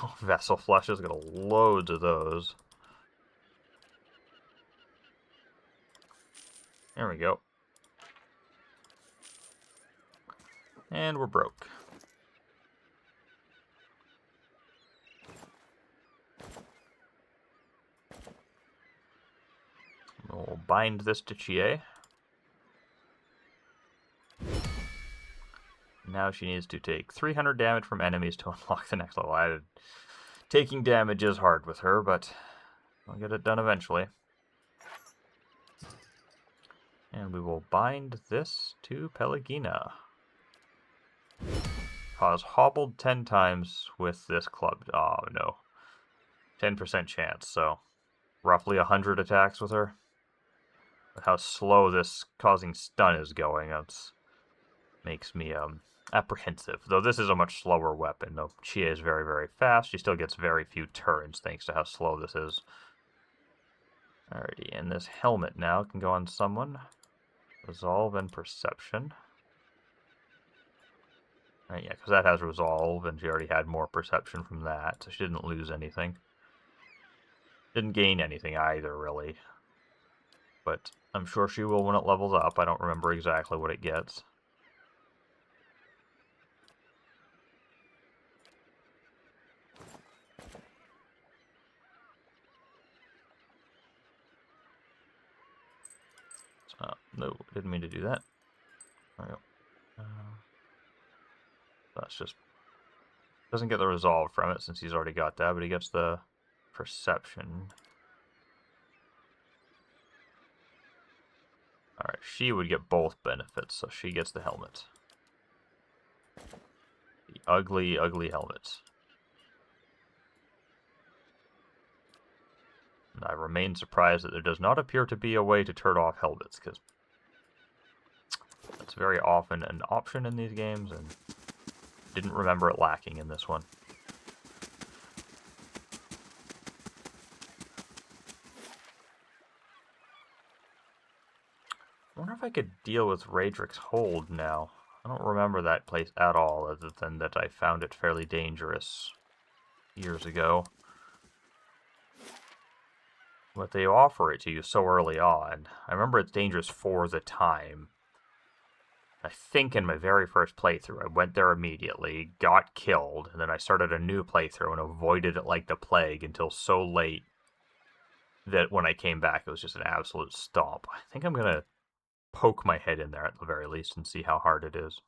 Oh, vessel flushes, got loads of those. There we go. And we're broke. We'll bind this to Chie. Now she needs to take 300 damage from enemies to unlock the next level. Taking damage is hard with her, but I'll get it done eventually. And we will bind this to Pelagina. Cause hobbled 10 times with this club. Oh no. 10% chance, so roughly 100 attacks with her. With how slow this causing stun is going, that makes me apprehensive. Though this is a much slower weapon. Though Chie is very, very fast, she still gets very few turns thanks to how slow this is. Alrighty, and this helmet now can go on someone. Resolve and Perception. Yeah, because that has Resolve, and she already had more Perception from that, so she didn't lose anything. Didn't gain anything either, really. But I'm sure she will when it levels up. I don't remember exactly what it gets. No, didn't mean to do that. There we go. That's just... Doesn't get the Resolve from it since he's already got that, but he gets the Perception. Alright, she would get both benefits, so she gets the helmet. The ugly, ugly helmet. And I remain surprised that there does not appear to be a way to turn off helmets, because that's very often an option in these games, and didn't remember it lacking in this one. I wonder if I could deal with Raedric's hold now. I don't remember that place at all, other than that I found it fairly dangerous years ago. But they offer it to you so early on. I remember it's dangerous for the time. I think in my very first playthrough, I went there immediately, got killed, and then I started a new playthrough and avoided it like the plague until so late that when I came back, it was just an absolute stomp. I think I'm going to poke my head in there at the very least and see how hard it is.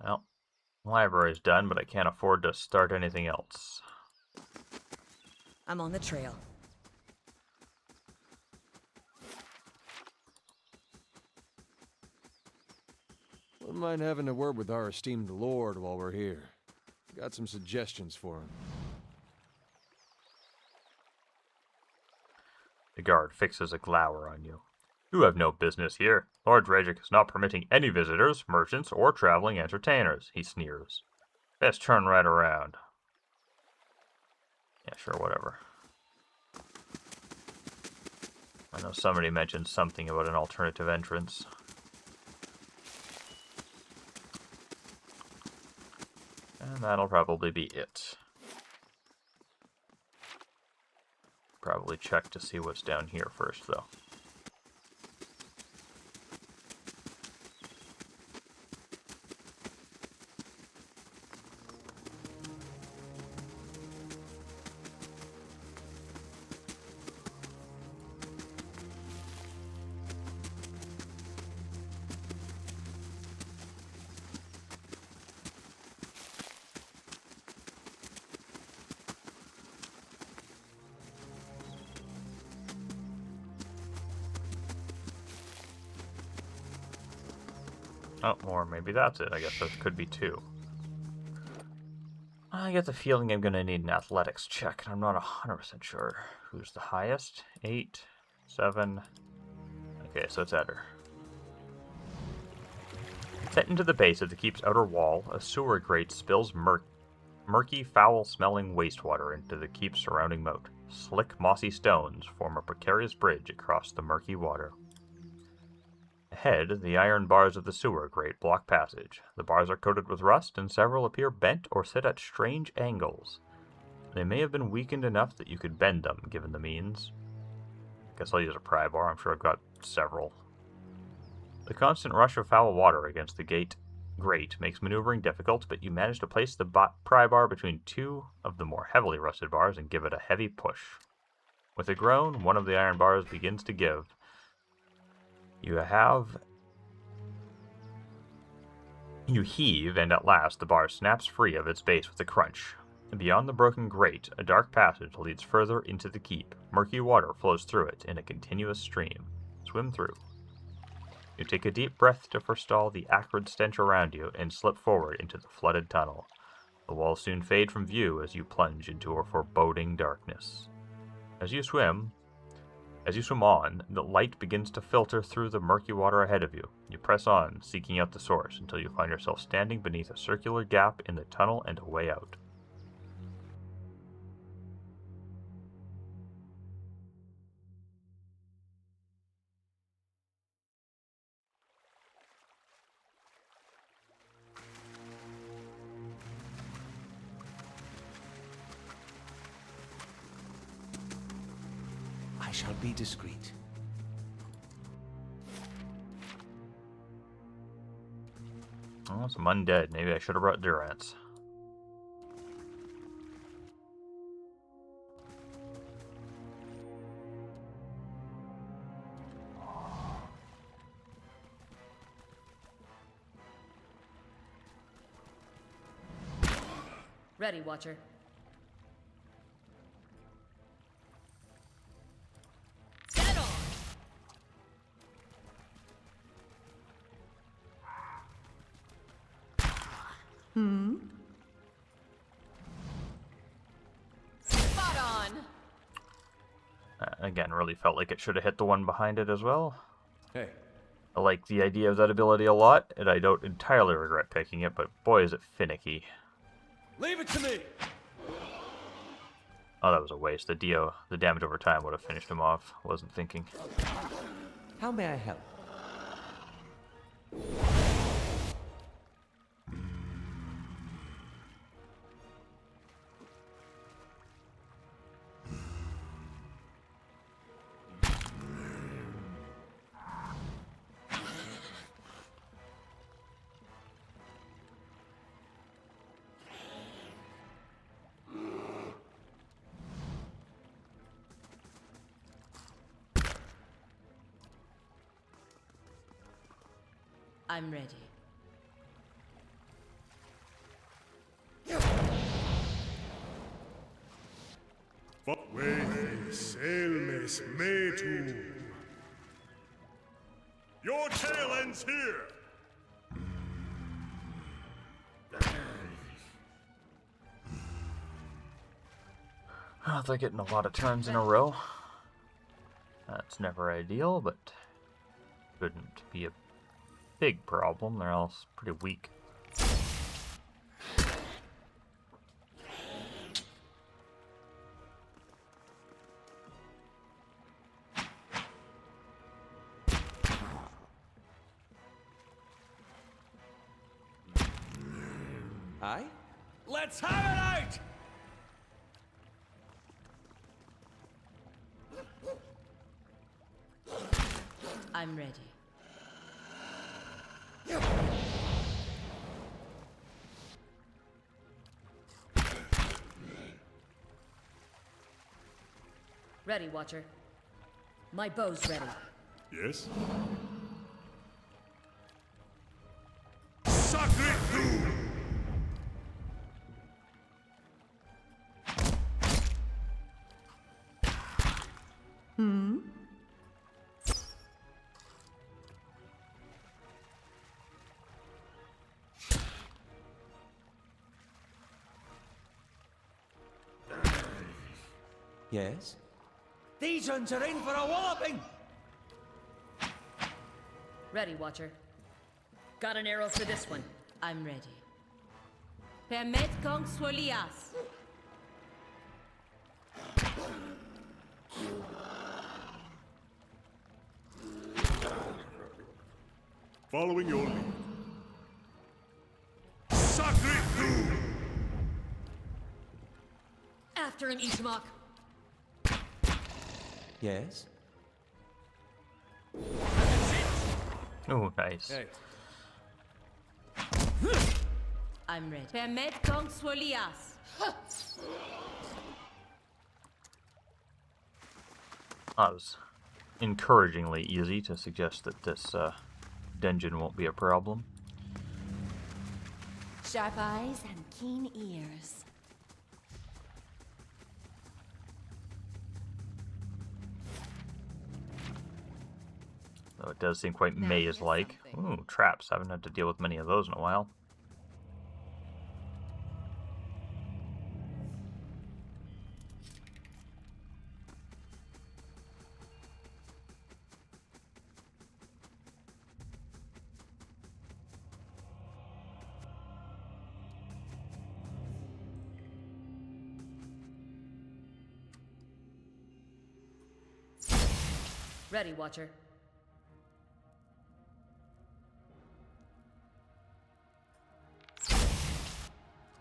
Well, library's done, but I can't afford to start anything else. I'm on the trail. Wouldn't mind having a word with our esteemed lord while we're here. Got some suggestions for him. The guard fixes a glower on you. You have no business here. Lord Raedric is not permitting any visitors, merchants, or traveling entertainers, he sneers. Best turn right around. Yeah, sure, whatever. I know somebody mentioned something about an alternative entrance. And that'll probably be it. Probably check to see what's down here first, though. Oh, or maybe that's it. I guess there could be two. I get the feeling I'm going to need an athletics check, and I'm not 100% sure. Who's the highest? 8, 7... Okay, so it's Eder. Set into the base of the keep's outer wall, a sewer grate spills murky, foul-smelling wastewater into the keep's surrounding moat. Slick, mossy stones form a precarious bridge across the murky water. Ahead, the iron bars of the sewer grate block passage. The bars are coated with rust, and several appear bent or sit at strange angles. They may have been weakened enough that you could bend them, given the means. Guess I'll use a pry bar. I'm sure I've got several. The constant rush of foul water against the grate makes maneuvering difficult, but you manage to place the pry bar between two of the more heavily rusted bars and give it a heavy push. With a groan, one of the iron bars begins to give. You heave, and at last the bar snaps free of its base with a crunch. Beyond the broken grate, a dark passage leads further into the keep. Murky water flows through it in a continuous stream. Swim through. You take a deep breath to forestall the acrid stench around you and slip forward into the flooded tunnel. The walls soon fade from view as you plunge into a foreboding darkness. As you swim on, the light begins to filter through the murky water ahead of you. You press on, seeking out the source, until you find yourself standing beneath a circular gap in the tunnel and a way out. I shall be discreet. Oh, some undead. Maybe I should have brought Durance. Ready, Watcher. Set on! Spot on! Again, really felt like it should have hit the one behind it as well. Hey, I like the idea of that ability a lot, and I don't entirely regret picking it, but boy is it finicky. leave it to me! Oh, that was a waste. The damage over time would have finished him off. Wasn't thinking. How may I help? I'm ready. Selmes metu. Your tale ends here. Oh, they're getting a lot of turns in a row. That's never ideal, but shouldn't be a big problem. They're all pretty weak. Aye? Let's have it out! I'm ready. Ready, Watcher. My bow's ready. Yes? Sacre Blue! Yes? These uns are in for a walloping! Ready, Watcher. Got an arrow for this one. I'm ready. Permet kong swolias. Following your lead. Sacre Blue! After him, Ishmak. Yes? Oh, nice. Hey, I'm ready. Permet kong swolias. That was encouragingly easy to suggest that this dungeon won't be a problem. Sharp eyes and keen ears. Though it does seem quite Now maze-like. here's something. Ooh, traps. Haven't had to deal with many of those in a while. Ready, Watcher.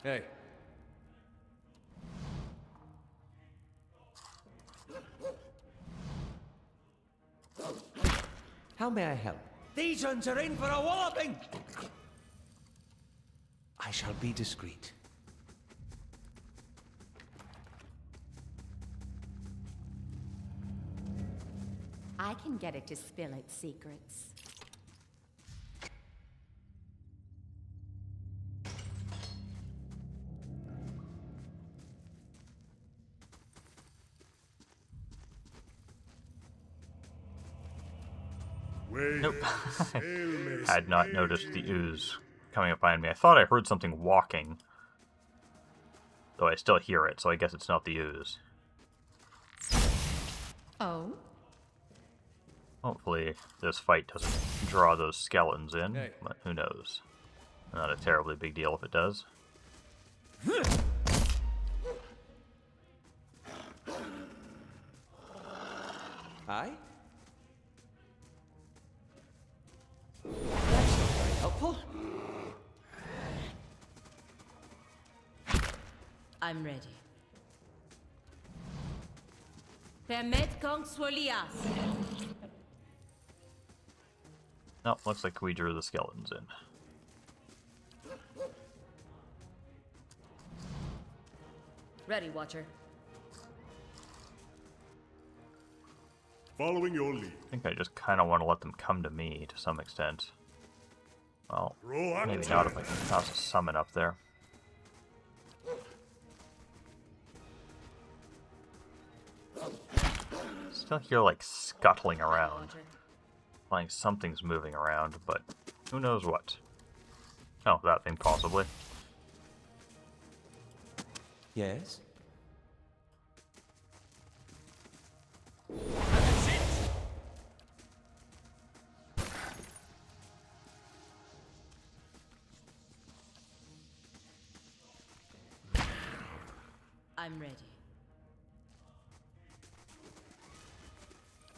hey. How may I help? These uns are in for a walloping! I shall be discreet. I can get it to spill its secrets. Nope. Had not noticed the ooze coming up behind me. I thought I heard something walking. Though I still hear it, so I guess it's not the ooze. Oh? Hopefully this fight doesn't draw those skeletons in, Hey. but who knows. Not a terribly big deal if it does. Aye? That's not very helpful. I'm ready. Permet kong swolias. No, looks like we drew the skeletons in. Ready, Watcher. Following your lead. I think I just kind of want to let them come to me to some extent. Well, Roll maybe out. not if I can toss a summon up there. Still hear like scuttling around. Watcher. Like something's moving around, but who knows what. Oh, that thing possibly. Yes? I'm ready.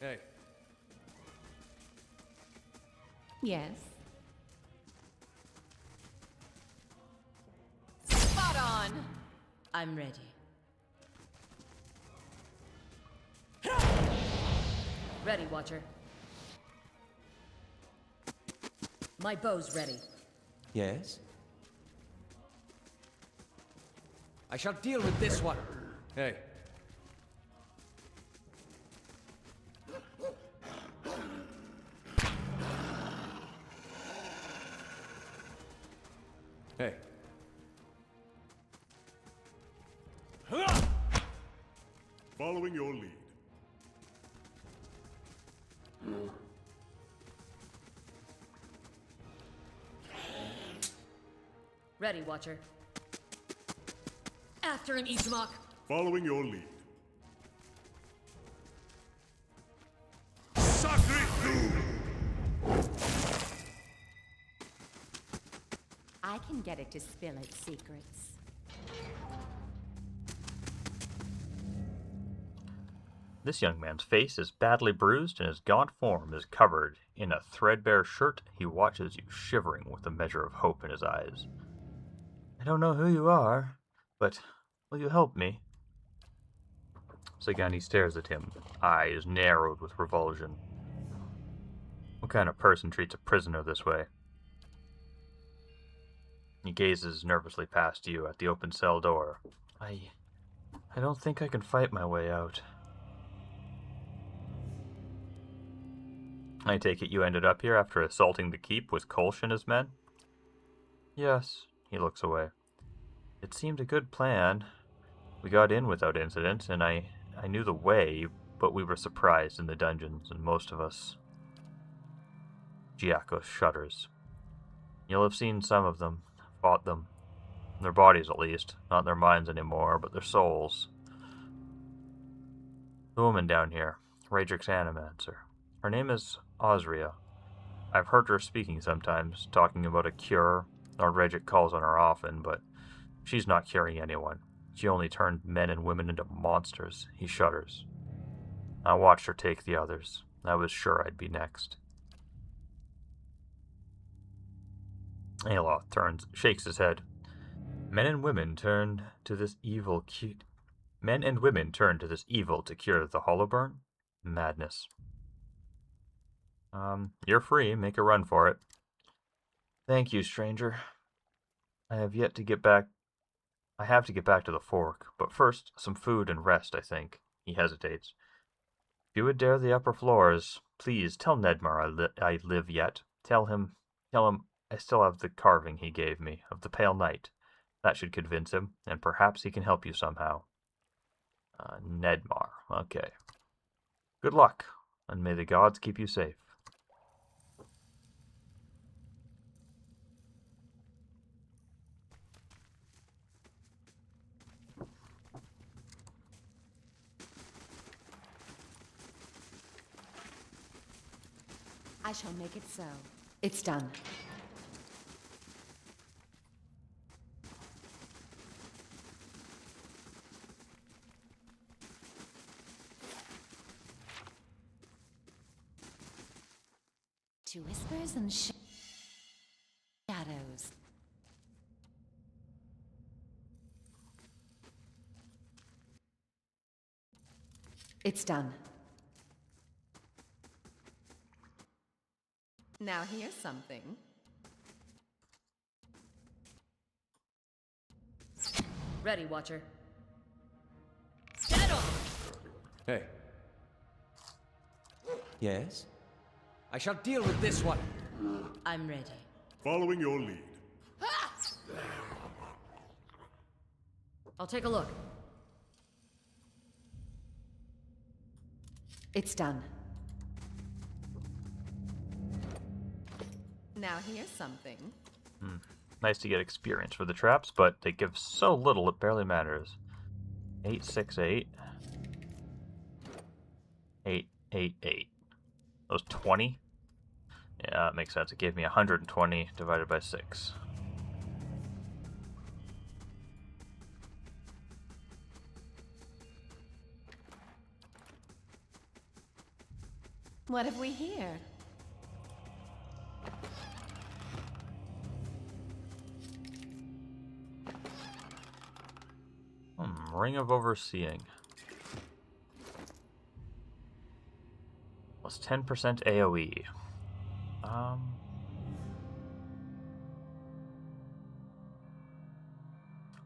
Hey, Yes. I'm ready. Ready, Watcher. My bow's ready. Yes? I shall deal with this one. Hey. Hey. Following your lead. Ready, Watcher. After an Eastmock. Following your lead. Sacre Doom! I can get it to spill its secrets. This young man's face is badly bruised and his gaunt form is covered in a threadbare shirt. He watches you shivering with a measure of hope in his eyes. I don't know who you are, but will you help me? Sagani stares at him, eyes narrowed with revulsion. What kind of person treats a prisoner this way? He gazes nervously past you at the open cell door. I don't think I can fight my way out. I take it you ended up here after assaulting the keep with Kolsch and his men? Yes, he looks away. It seemed a good plan. We got in without incident, and I knew the way, but we were surprised in the dungeons, and most of us... Giaco shudders. You'll have seen some of them, fought them. Their bodies, at least. Not their minds anymore, but their souls. The woman down here, Raedric's animancer. Her name is Osria. I've heard her speaking sometimes, talking about a cure. Lord Raedric calls on her often, but she's not curing anyone. She only turned men and women into monsters. He shudders. I watched her take the others. I was sure I'd be next. Aloth shakes his head. Men and women turn to this evil to cure the Hollowburn? Madness. You're free. Make a run for it. Thank you, stranger. I have to get back to the fork, but first, some food and rest, I think. He hesitates. If you would dare the upper floors, please tell Nedmar I live yet. Tell him I still have the carving he gave me of the Pale Knight. That should convince him, and perhaps he can help you somehow. Nedmar. Okay. Good luck, and may the gods keep you safe. I shall make it so. It's done. To whispers and shadows. It's done. Now here's something. Ready, Watcher. Get on! Hey. Yes? I shall deal with this one. I'm ready. Following your lead. I'll take a look. It's done. Now here's something. Nice to get experience for the traps, but they give so little it barely matters. 868. 888. Those 20? Yeah, that makes sense. It gave me 120 divided by 6. What have we here? Ring of Overseeing. Plus 10% AoE.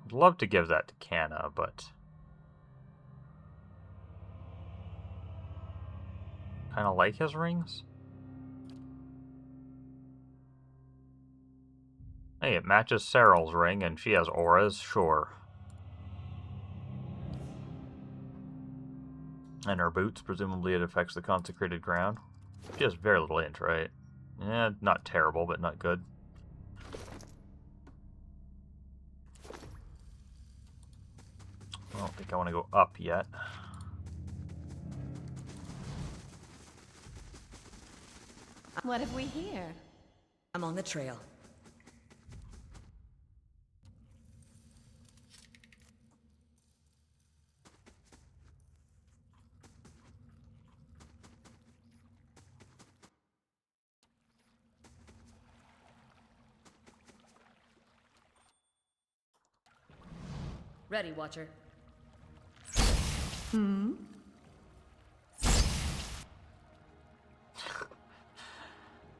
I'd love to give that to Canna, but kind of like his rings. Hey, it matches Cyril's ring, and she has auras, sure. And her boots, presumably it affects the consecrated ground. She has very little int, right? Yeah, not terrible, but not good. I don't think I want to go up yet. What have we here? I'm on the trail. Ready, Watcher.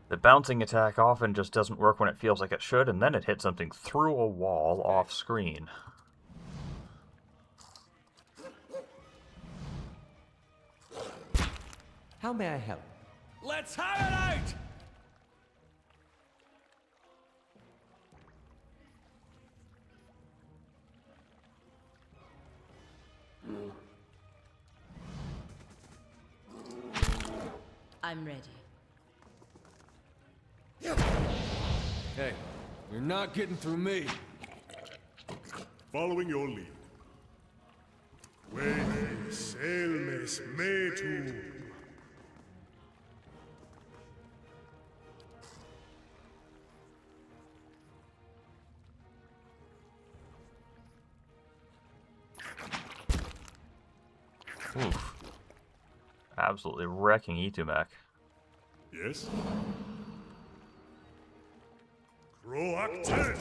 The bouncing attack often just doesn't work when it feels like it should, and then it hits something through a wall off screen. How may I help? Let's have it out! I'm ready. Hey, you're not getting through me. Following your lead. Way selmes metu. Oof. Absolutely wrecking Itumek. Yes? Croacte!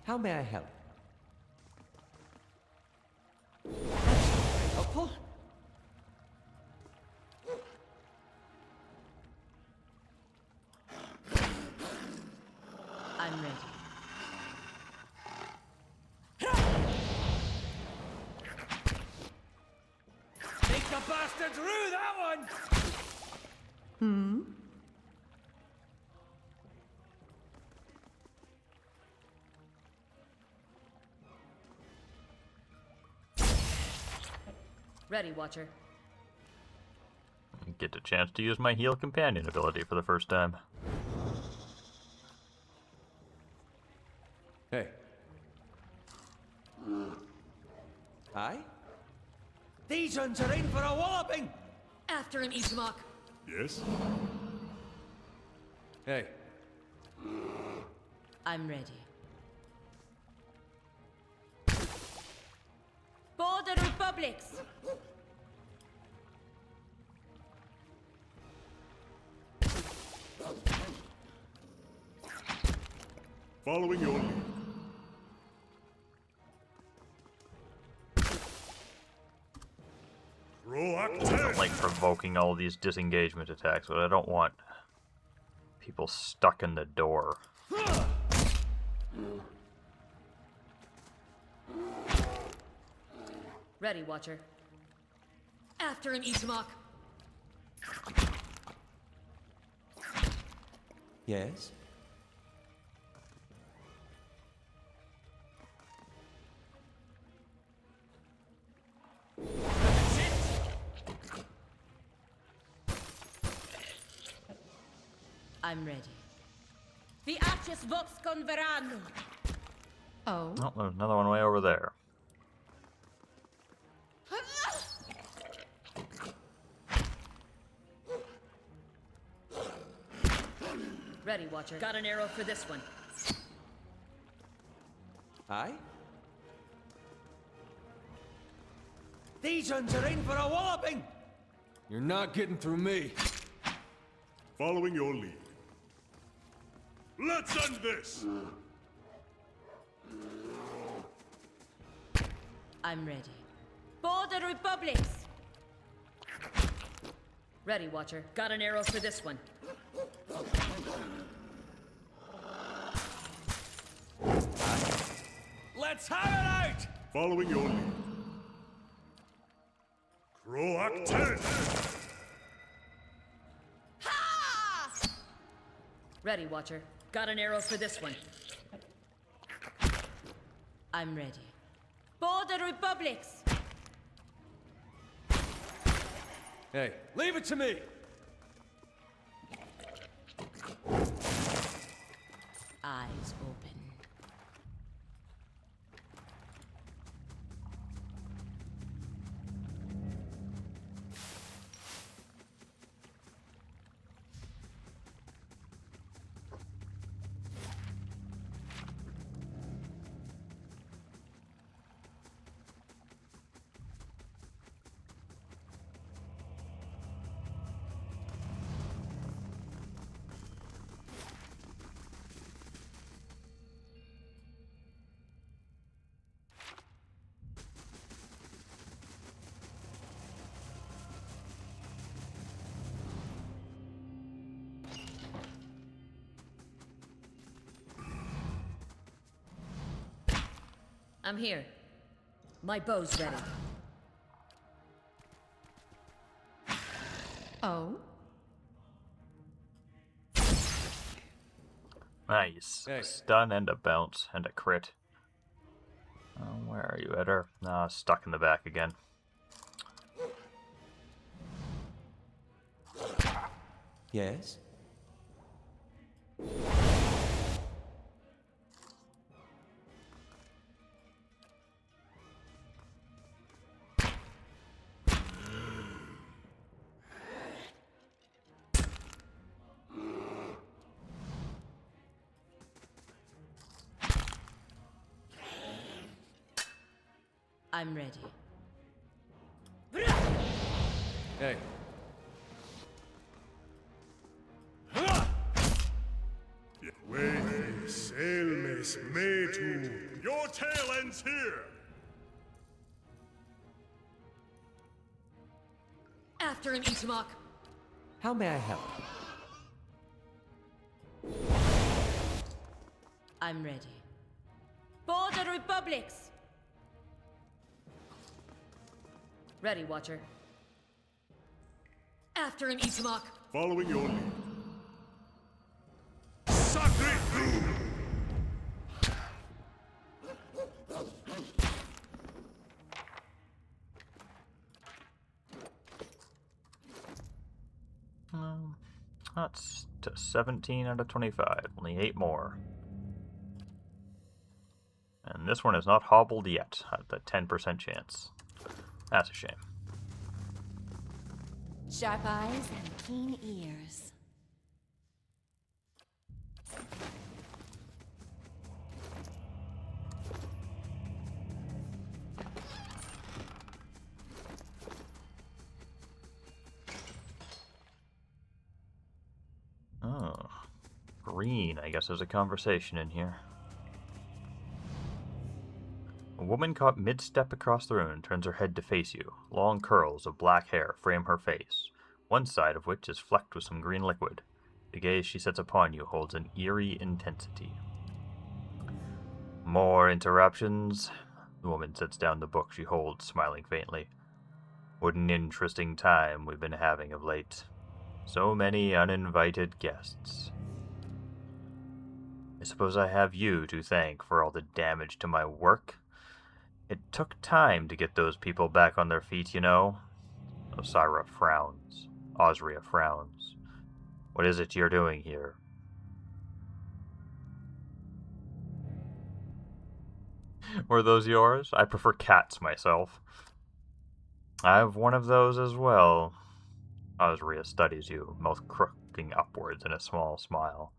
How may I help? Helpful? I'm ready. Take the bastard through that one! Ready, Watcher. Get a chance to use my heal companion ability for the first time. Hey, Aye? these uns are in for a walloping! After him, Ishmak. Yes? Hey, I'm ready. Border Republics. Following your lead. I don't Croacte! like provoking all these disengagement attacks, but I don't want people stuck in the door. Ready, Watcher. After him, Ishmak. Yes? I'm ready. The Arches Vox Converano. Oh, Oh, there's another one way over there. Ready, Watcher. Got an arrow for this one. Aye? these uns are in for a walloping! You're not getting through me. Following your lead. Let's end this! I'm ready. For the Republics! Ready, Watcher. Got an arrow for this one. Let's have it out! Following your lead. Croak 10! Ready, Watcher. Got an arrow for this one. I'm ready. For the Republics! Hey, leave it to me! Eyes open. I'm here. My bow's ready. Oh? Nice. Hey. A stun and a bounce and a crit. Where are you, Eder? Ah, stuck in the back again. Yes? I'm ready. Hey. Your tale ends here! After him, Itamok. How may I help? I'm ready. For the Republics! Ready, Watcher. After him, Itamok. Following your lead. Sacre Blue! That's to 17 out of 25. Only 8 more. And this one is not hobbled yet, at the 10% chance. That's a shame. Sharp eyes and keen ears. Oh. Green, I guess there's a conversation in here. A woman caught mid-step across the room turns her head to face you. Long curls of black hair frame her face, one side of which is flecked with some green liquid. The gaze she sets upon you holds an eerie intensity. More interruptions? The woman sets down the book she holds, smiling faintly. What an interesting time we've been having of late. So many uninvited guests. I suppose I have you to thank for all the damage to my work. It took time to get those people back on their feet, you know. Osira frowns. Osria frowns. What is it you're doing here? Were those yours? I prefer cats myself. I have one of those as well. Osria studies you, mouth crooking upwards in a small smile.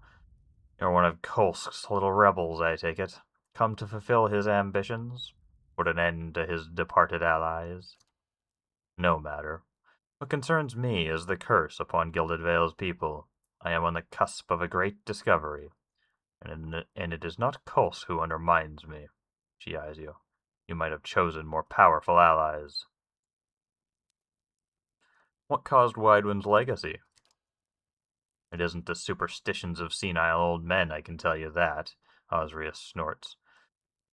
You're one of Kolsk's little rebels, I take it. Come to fulfill his ambitions? Put an end to his departed allies? No matter. What concerns me is the curse upon Gilded Vale's people. I am on the cusp of a great discovery, and it is not Kulse who undermines me. She eyes you. You might have chosen more powerful allies. What caused Widewind's legacy? It isn't the superstitions of senile old men, I can tell you that, Osrius snorts.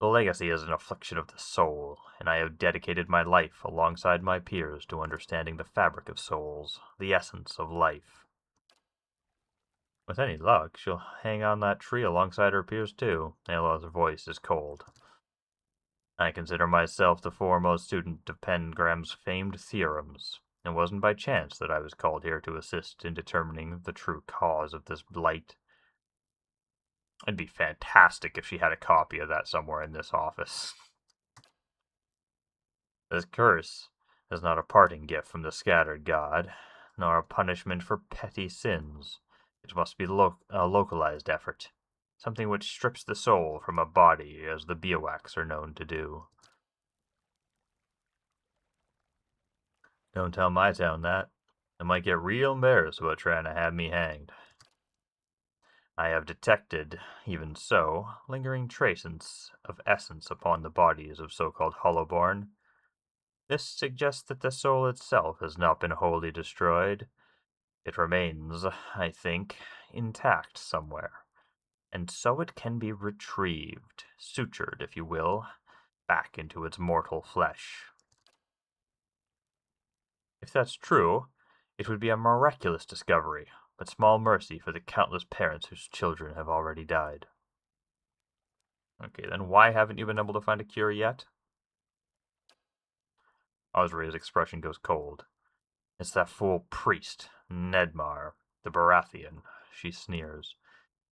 The legacy is an affliction of the soul, and I have dedicated my life alongside my peers to understanding the fabric of souls, the essence of life. With any luck, she'll hang on that tree alongside her peers too. Alo's voice is cold. I consider myself the foremost student of Pengram's famed theorems. It wasn't by chance that I was called here to assist in determining the true cause of this blight. It'd be fantastic if she had a copy of that somewhere in this office. This curse is not a parting gift from the scattered god, nor a punishment for petty sins. It must be a localized effort, something which strips the soul from a body, as the Biowax are known to do. Don't tell my town that. They might get real embarrassed about trying to have me hanged. I have detected, even so, lingering traces of essence upon the bodies of so-called Hollowborn. This suggests that the soul itself has not been wholly destroyed. It remains, I think, intact somewhere, and so it can be retrieved, sutured, if you will, back into its mortal flesh. If that's true, it would be a miraculous discovery, but small mercy for the countless parents whose children have already died. Okay, then why haven't you been able to find a cure yet? Osria's expression goes cold. It's that fool priest, Nedmar, the Baratheon, she sneers.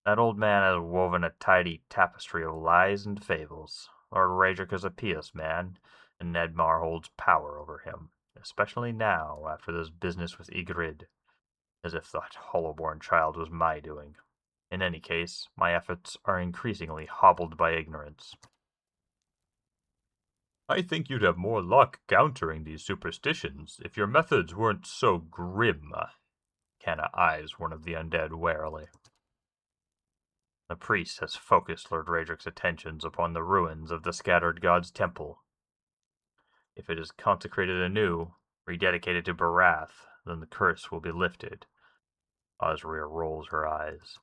That old man has woven a tidy tapestry of lies and fables. Lord Raedric is a pious man, and Nedmar holds power over him, especially now, after this business with Ygritte. As if that Hollowborn child was my doing. In any case, my efforts are increasingly hobbled by ignorance. I think you'd have more luck countering these superstitions if your methods weren't so grim. Canna eyes one of the undead warily. The priest has focused Lord Raedric's attentions upon the ruins of the scattered god's temple. If it is consecrated anew, rededicated to Barath, then the curse will be lifted. Osria rolls her eyes.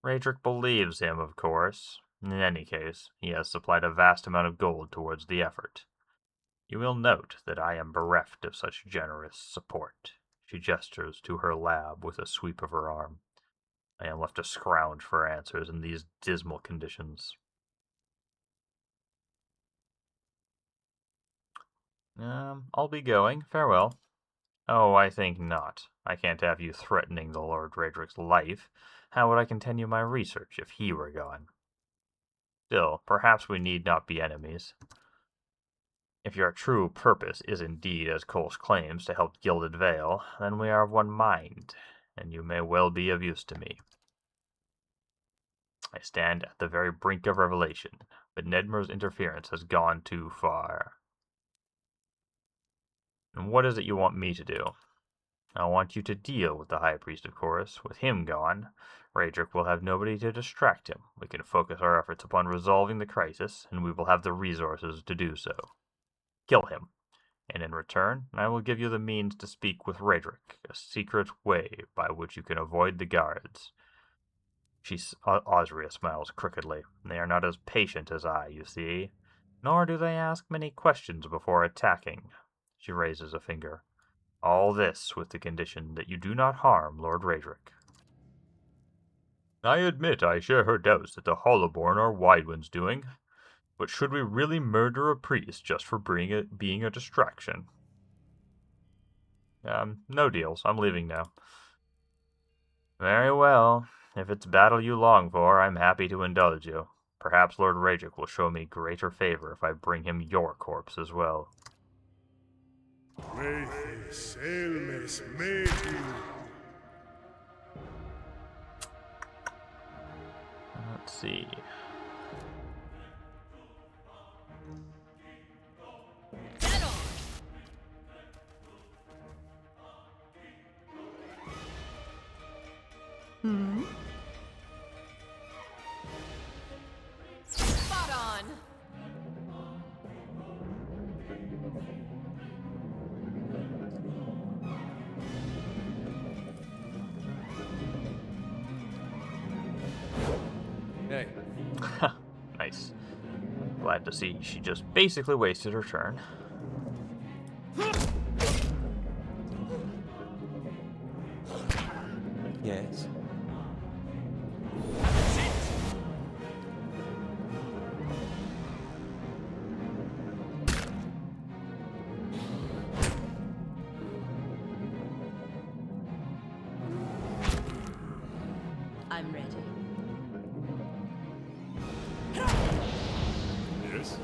Raedric believes him, of course. In any case, he has supplied a vast amount of gold towards the effort. You will note that I am bereft of such generous support. She gestures to her lab with a sweep of her arm. I am left to scrounge for answers in these dismal conditions. I'll be going. Farewell. Oh, I think not. I can't have you threatening the Lord Raedric's life. How would I continue my research if he were gone? Still, perhaps we need not be enemies. If your true purpose is indeed, as Kulse claims, to help Gilded Vale, then we are of one mind, and you may well be of use to me. I stand at the very brink of revelation, but Nedmar's interference has gone too far. And what is it you want me to do? I want you to deal with the High Priest, of course. With him gone, Raedric will have nobody to distract him. We can focus our efforts upon resolving the crisis, and we will have the resources to do so. Kill him, and in return, I will give you the means to speak with Raedric, a secret way by which you can avoid the guards. Osria smiles crookedly. They are not as patient as I, you see, nor do they ask many questions before attacking. She raises a finger. All this with the condition that you do not harm Lord Raedric. I admit I share her doubts that the Hollowborn are Widewind's doing, but should we really murder a priest just for being a distraction? No deals. I'm leaving now. Very well. If it's battle you long for, I'm happy to indulge you. Perhaps Lord Raedric will show me greater favor if I bring him your corpse as well. Let's see. Glad to see she just basically wasted her turn. Yes. I'm ready. Yes?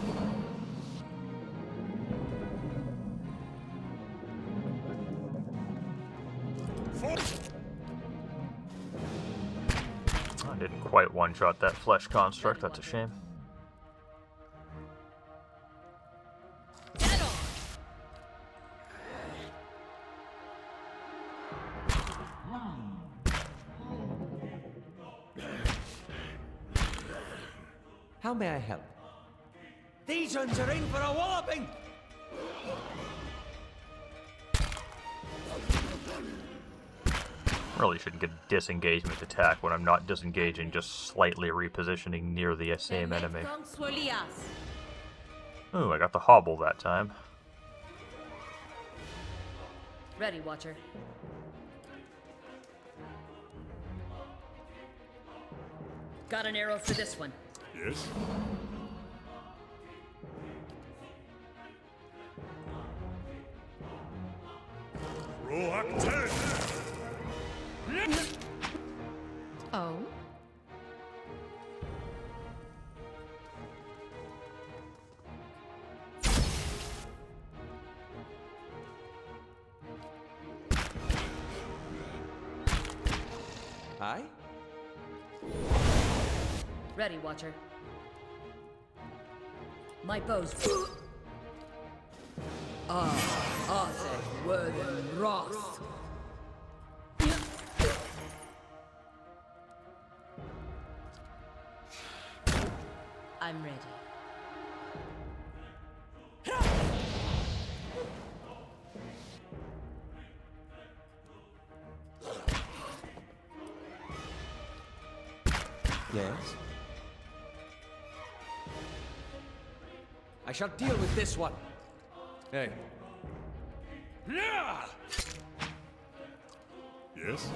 I didn't quite one-shot that flesh construct, that's a shame. How may I help? These ones are in for a walloping! Really shouldn't get a disengagement attack when I'm not disengaging, just slightly repositioning near the same enemy. Ooh, I got the hobble that time. Ready, Watcher. Got an arrow for this one. Yes? Roak 10! Oh? Aye? Ready, Watcher. My bow's... Arthur Wherein Roth. I'm ready. Yes? I shall deal with this one. Hey. Yeah! Yes?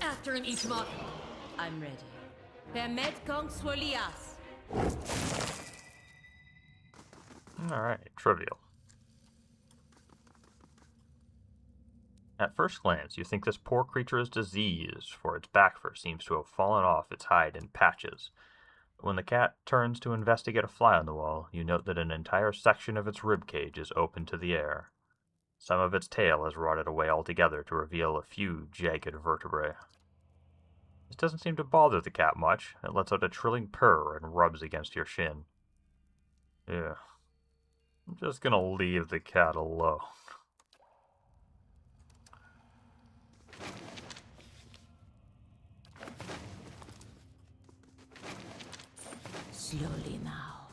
After an Ishmael. I'm ready. Permet kong swolias. Alright, trivial. At first glance, you think this poor creature is diseased, for its back fur seems to have fallen off its hide in patches. But when the cat turns to investigate a fly on the wall, you note that an entire section of its ribcage is open to the air. Some of its tail has rotted away altogether to reveal a few jagged vertebrae. This doesn't seem to bother the cat much. It lets out a trilling purr and rubs against your shin. Yeah. I'm just gonna leave the cat alone. Slowly now.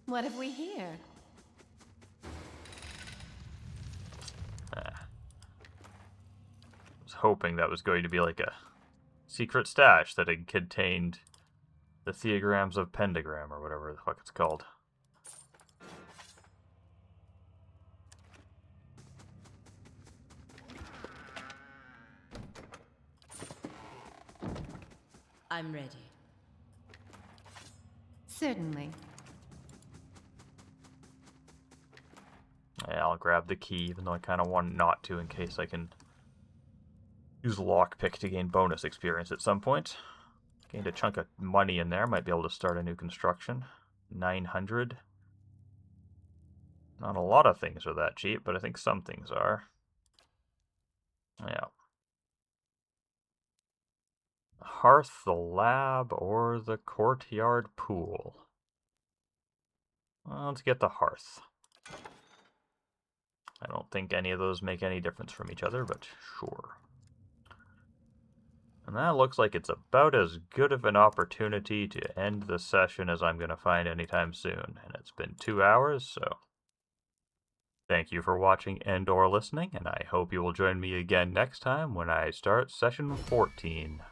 What have we here? I was hoping that was going to be like a secret stash that had contained the theograms of pentagram or whatever the fuck it's called. I'm ready. Certainly. Yeah, I'll grab the key, even though I kind of want not to in case I can use lockpick to gain bonus experience at some point. Gained a chunk of money in there, might be able to start a new construction. 900. Not a lot of things are that cheap, but I think some things are. Yeah. Hearth, the lab, or the courtyard pool? Well, let's get the hearth. I don't think any of those make any difference from each other, but sure. And that looks like it's about as good of an opportunity to end the session as I'm going to find anytime soon. And it's been 2 hours, so Thank you for watching and/or listening, and I hope you will join me again next time when I start session 14.